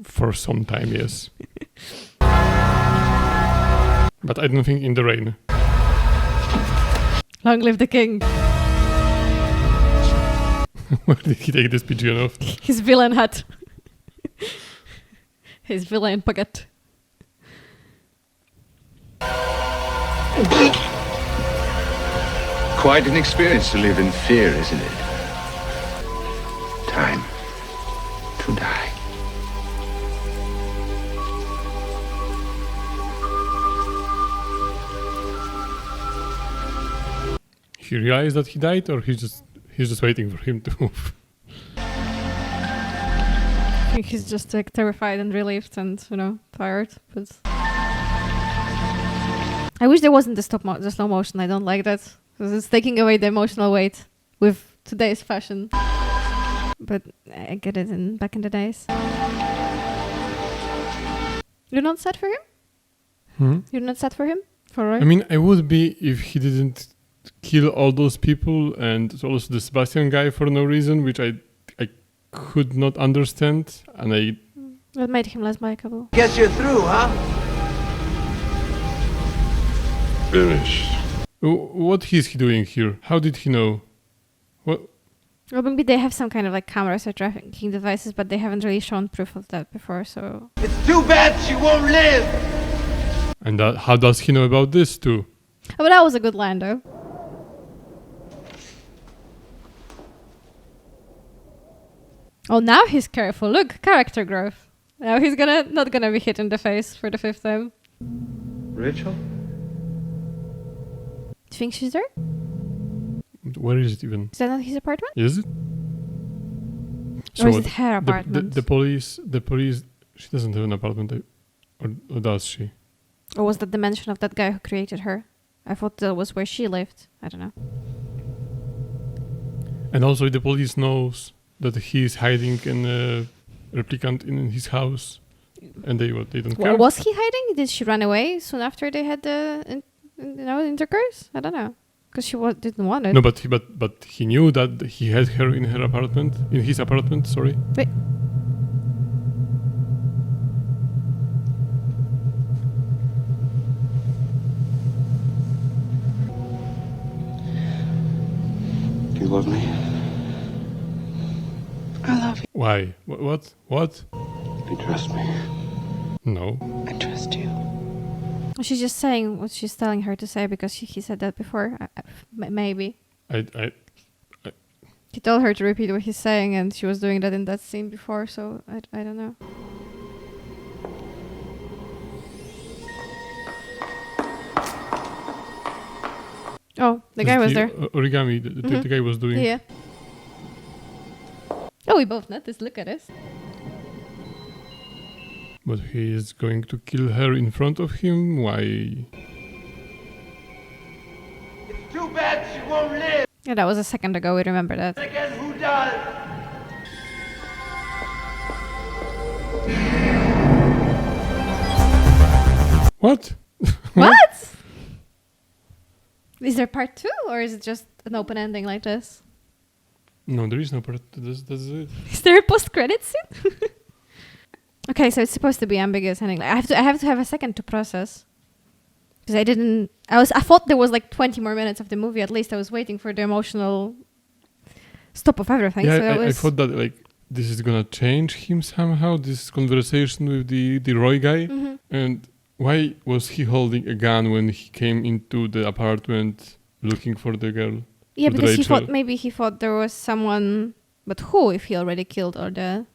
For some time, yes. But I don't think in the rain. Long live the king. Where did he take this pigeon off? His villain hat. His villain pocket. Quite an experience to live in fear, isn't it? Time to die. He realized that he died, or he's just waiting for him to move? I think he's just like terrified and relieved and, tired. But I wish there wasn't the slow motion. I don't like that. Because it's taking away the emotional weight with today's fashion. But I get it back in the days. You're not sad for him? You're not sad for him? For Roy? I mean, I would be if he didn't kill all those people and also the Sebastian guy for no reason, which I could not understand, and What made him less likable? Guess you're through, huh? Finished. What is he doing here? How did he know? What? Well, maybe they have some kind of like cameras or tracking devices, but they haven't really shown proof of that before, so... It's too bad she won't live! And how does he know about this too? Oh, but that was a good line, though. Oh, now he's careful. Look, character growth. Now he's not gonna be hit in the face for the 5th time. Rachel? Do you think she's there? Where is it even? Is that not his apartment? Is it? Or is it her apartment? The police, she doesn't have an apartment, or does she? Or was that the mention of that guy who created her? I thought that was where she lived. I don't know. And also the police knows that he is hiding a replicant in his house, and they don't care. Was he hiding? Did she run away soon after they had the intercourse? I don't know, because she didn't want it. No, but he knew that he had her in his apartment. Sorry. Wait. Do you love me? I love you. Why? What? Do you trust me? No. I trust you. She's just saying what she's telling her to say because he said that before. Maybe. He told her to repeat what he's saying, and she was doing that in that scene before, so I don't know. Oh, the guy was there. Origami, the guy was doing. Yeah. Oh, we both noticed. Look at us. But he is going to kill her in front of him? Why? It's too bad she won't live. Yeah, that was a second ago. We remember that. Again, who does? What? What? Is there part 2, or is it just an open ending like this? No, there is no part. That's it. Is there a post-credit scene? Okay, so it's supposed to be ambiguous ending. I have to have a second to process. Because I thought there was like 20 more minutes of the movie at least. I was waiting for the emotional stop of everything. Yeah, so I thought that like this is gonna change him somehow, this conversation with the Roy guy. Mm-hmm. And why was he holding a gun when he came into the apartment looking for the girl? Yeah, because he thought there was someone, but who if he already killed all the...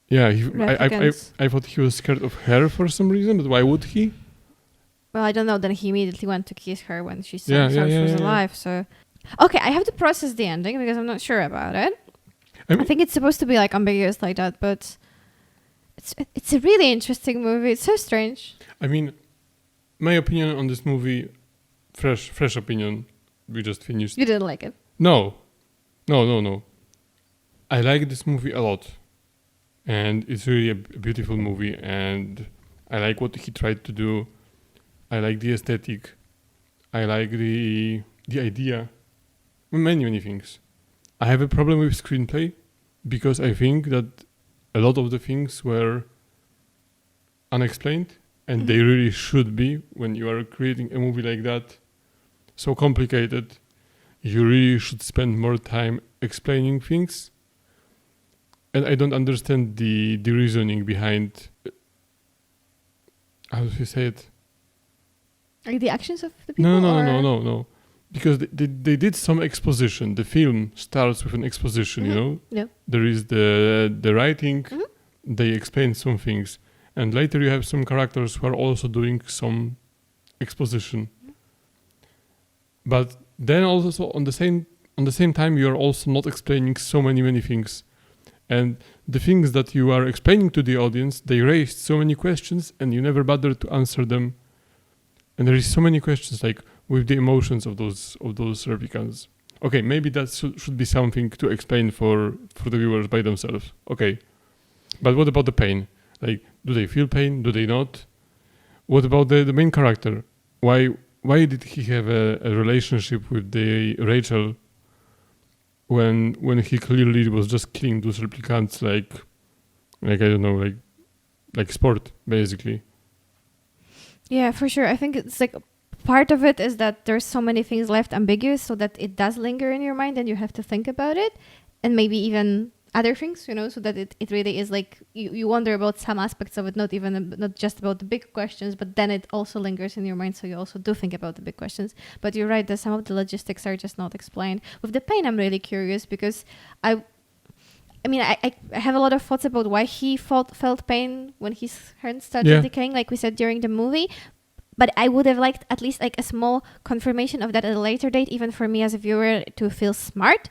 Yeah, I thought he was scared of her for some reason, but why would he? Well, I don't know. Then he immediately went to kiss her when she said she was alive. So, okay, I have to process the ending because I'm not sure about it. I think it's supposed to be like ambiguous like that, but it's a really interesting movie. It's so strange. I mean, my opinion on this movie, fresh opinion. We just finished. You didn't like it? No. I like this movie a lot. And it's really a beautiful movie, and I like what he tried to do. I like the aesthetic. I like the idea. Many things. I have a problem with screenplay because I think that a lot of the things were unexplained, and they really should be when you are creating a movie like that. So complicated. You really should spend more time explaining things. And I don't understand the reasoning behind... How do you say it? Like the actions of the people? No. Because they did some exposition. The film starts with an exposition, you know? Yeah. There is the writing. Mm-hmm. They explain some things. And later you have some characters who are also doing some exposition. Mm-hmm. But then also on the same time you are also not explaining so many things. And the things that you are explaining to the audience, they raised so many questions and you never bothered to answer them. And there is so many questions like with the emotions of those replicants. Okay, maybe that should be something to explain for the viewers by themselves. Okay. But what about the pain? Like, do they feel pain? Do they not? What about the main character? Why did he have a relationship with the Rachel when he clearly was just killing those replicants like I don't know, like sport, basically? Yeah, for sure. I think it's like part of it is that there's so many things left ambiguous so that it does linger in your mind and you have to think about it, and maybe even other things, you know, so that it really is like you wonder about some aspects of it, not just about the big questions, but then it also lingers in your mind, so you also do think about the big questions. But you're right that some of the logistics are just not explained. With the pain, I'm really curious because I have a lot of thoughts about why he felt pain when his hands started decaying, like we said during the movie. But I would have liked at least like a small confirmation of that at a later date, even for me as a viewer to feel smart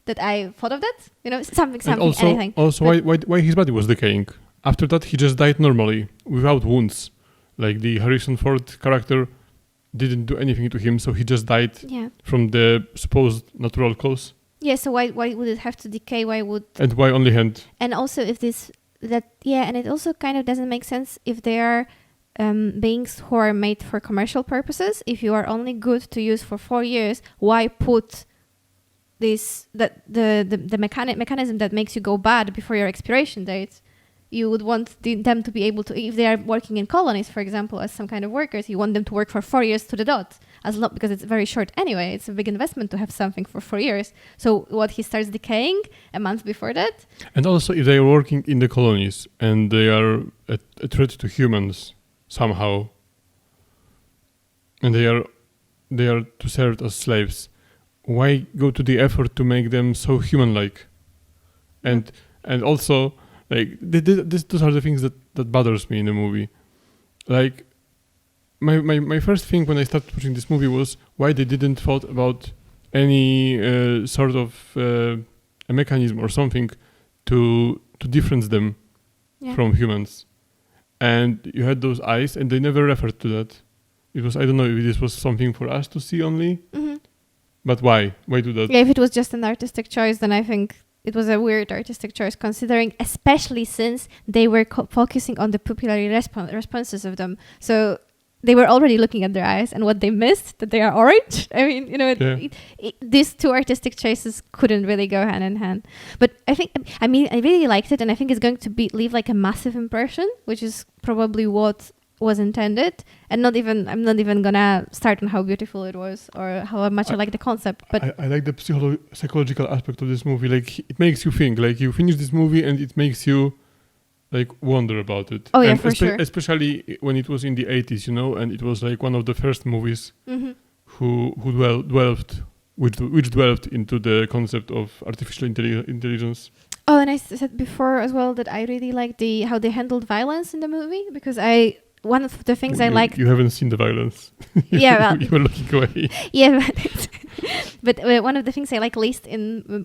that I thought of that, you know, something, anything. Also, why his body was decaying? After that, he just died normally, without wounds. Like the Harrison Ford character didn't do anything to him, so he just died from the supposed natural cause. Yeah, so why would it have to decay? And why only hand? And also and it also kind of doesn't make sense if they are beings who are made for commercial purposes. If you are only good to use for 4 years, why put the mechanism that makes you go bad before your expiration date? You would want them to be able to, if they are working in colonies, for example, as some kind of workers, you want them to work for 4 years to the dot, because it's very short anyway. It's a big investment to have something for 4 years. So he starts decaying a month before that? And also, if they are working in the colonies and they are a threat to humans somehow, and they are to serve as slaves. Why go to the effort to make them so human-like? And also, like, those are the things that bothers me in the movie. Like, my first thing when I started watching this movie was why they didn't thought about any sort of a mechanism or something to difference them from humans. And you had those eyes, and they never referred to that. It was, I don't know if this was something for us to see only, but why? Why do that? Yeah, if it was just an artistic choice, then I think it was a weird artistic choice, considering, especially since they were focusing on the pupillary responses of them. So they were already looking at their eyes, and what they missed, that they are orange. I mean, you know, these two artistic choices couldn't really go hand in hand. But I really liked it, and I think it's going to leave like a massive impression, which is probably what was intended. And I'm not even gonna start on how beautiful it was or how much I like the concept. But I like the psychological aspect of this movie. Like, it makes you think. Like, you finish this movie, and it makes you like wonder about it. Oh yeah, and for sure. Especially when it was in the 80s, you know, and it was like one of the first movies who delved into the concept of artificial intelligence. Oh, and I said before as well that I really liked how they handled violence in the movie, because one of the things I liked. You haven't seen the violence. Yeah, you were looking away. Yeah, but one of the things I like least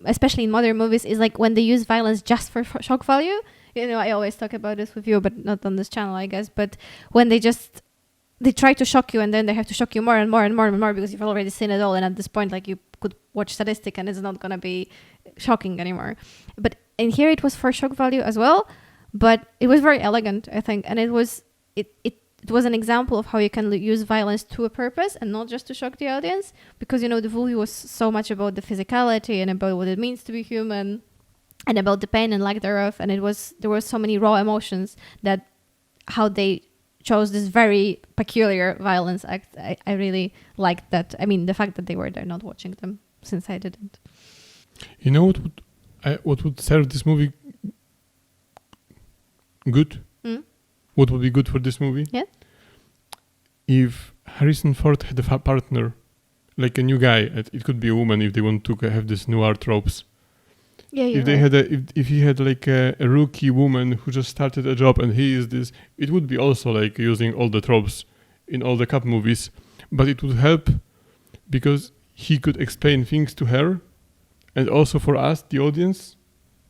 especially in modern movies, is like when they use violence just for shock value. You know, I always talk about this with you, but not on this channel, I guess. But when they try to shock you, and then they have to shock you more and more and more and more, because you've already seen it all. And at this point, like, you could watch Sadistic and it's not going to be shocking anymore. But in here, it was for shock value as well. But it was very elegant, I think. And it was an example of how you can use violence to a purpose and not just to shock the audience. Because, you know, the movie was so much about the physicality and about what it means to be human, and about the pain and lack thereof, and there were so many raw emotions that how they chose this very peculiar violence act. I really liked that. I mean, the fact that they were there not watching them, since I didn't. You know what would serve this movie good? What would be good for this movie? Yeah. If Harrison Ford had a partner, like a new guy, it could be a woman if they want to have this noir tropes. Yeah, if he had like a rookie woman who just started a job, and he is this, it would be also like using all the tropes in all the cop movies, but it would help because he could explain things to her, and also for us, the audience,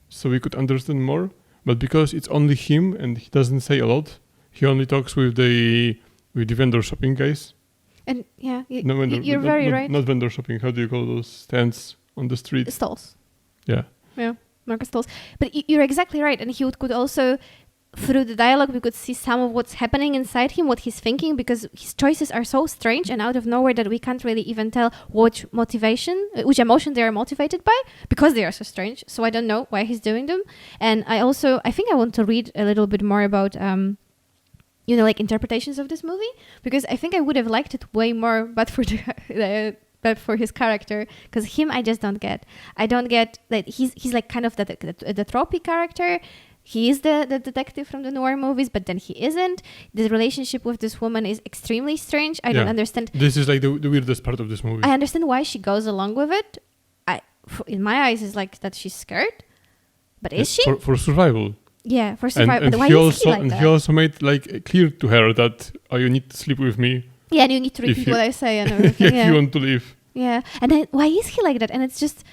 so we could understand more. But because it's only him and he doesn't say a lot, he only talks with the vendor shopping guys. And yeah, you're very right. Not vendor shopping. How do you call those stands on the street? Stalls. Yeah. Yeah, market stalls. But you're exactly right. And he could also, through the dialogue, we could see some of what's happening inside him, what he's thinking, because his choices are so strange and out of nowhere that we can't really even tell which emotion they are motivated by, because they are so strange. So I don't know why he's doing them. And I think I want to read a little bit more about, like interpretations of this movie, because I think I would have liked it way more, but for but for his character, because him I just don't get. I don't get that he's like kind of the tropey character. He is the detective from the noir movies, but then he isn't. The relationship with this woman is extremely strange. I don't understand. This is like the weirdest part of this movie. I understand why she goes along with it. In my eyes, it's like that she's scared. But is she? For survival. Yeah, for survival. And but why is he like and that? he also made like clear to her that you need to sleep with me. Yeah, and you need to repeat what I say and everything. If you want to leave. Yeah, and then why is he like that? And it's just...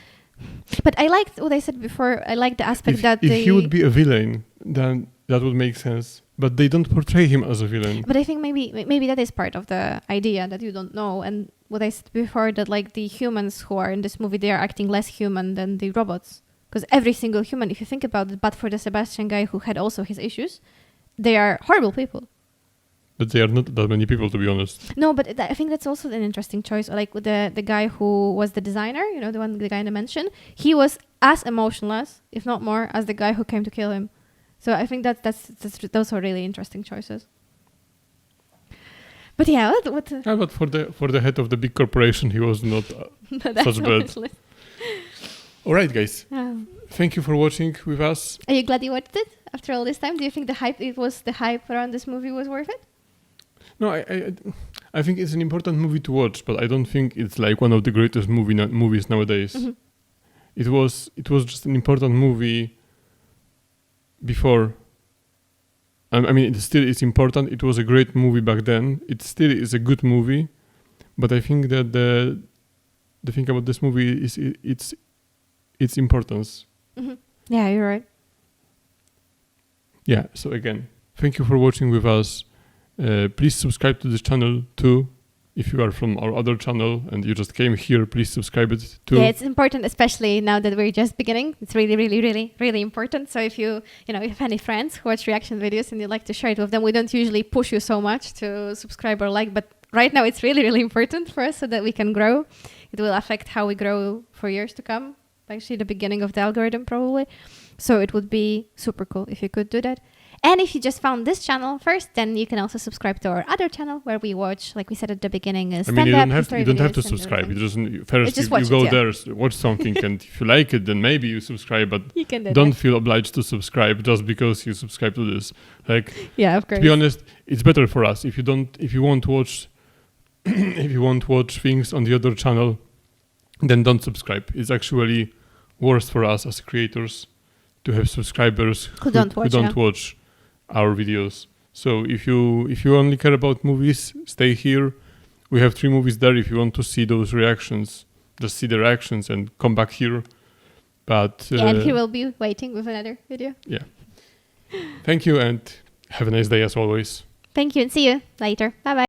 But I liked what I said before. I like the aspect if he would be a villain, then that would make sense. But they don't portray him as a villain. But I think maybe that is part of the idea, that you don't know. And what I said before, that like the humans who are in this movie, they are acting less human than the robots. Because every single human, if you think about it, but for the Sebastian guy who had also his issues, they are horrible people. But they are not that many people, to be honest. No, but I think that's also an interesting choice. Like with the guy who was the designer, the guy in the mansion, he was as emotionless, if not more, as the guy who came to kill him. So I think those are really interesting choices. But yeah, but for the head of the big corporation, he was not such bad. All right, guys. Thank you for watching with us. Are you glad you watched it after all this time? Do you think the hype around this movie was worth it? No, I think it's an important movie to watch, but I don't think it's like one of the greatest movies nowadays. Mm-hmm. It was just an important movie before. I mean, it still is important. It was a great movie back then. It still is a good movie, but I think that the thing about this movie is its importance. Mm-hmm. Yeah, you're right. Yeah. So again, thank you for watching with us. Please subscribe to this channel too. If you are from our other channel and you just came here, please subscribe it too. Yeah, it's important, especially now that we're just beginning. It's really, really, really, really important. So if you have any friends who watch reaction videos and you'd like to share it with them, we don't usually push you so much to subscribe or like, but right now it's really, really important for us so that we can grow. It will affect how we grow for years to come. Actually, the beginning of the algorithm probably. So it would be super cool if you could do that. And if you just found this channel first, then you can also subscribe to our other channel where we watch, like we said at the beginning, stand-up. I mean, you don't have to subscribe. You go there, watch something, and if you like it, then maybe you subscribe. But you can do don't feel obliged to subscribe just because you subscribe to this. Like, yeah, of course. To be honest, it's better for us if you won't watch things on the other channel, then don't subscribe. It's actually worse for us as creators to have subscribers who don't watch our videos. So if you only care about movies, stay here. We have 3 movies there. If you want to see those reactions, just see the reactions and come back here. But and he will be waiting with another video. Yeah. Thank you and have a nice day as always. Thank you and see you later. Bye bye.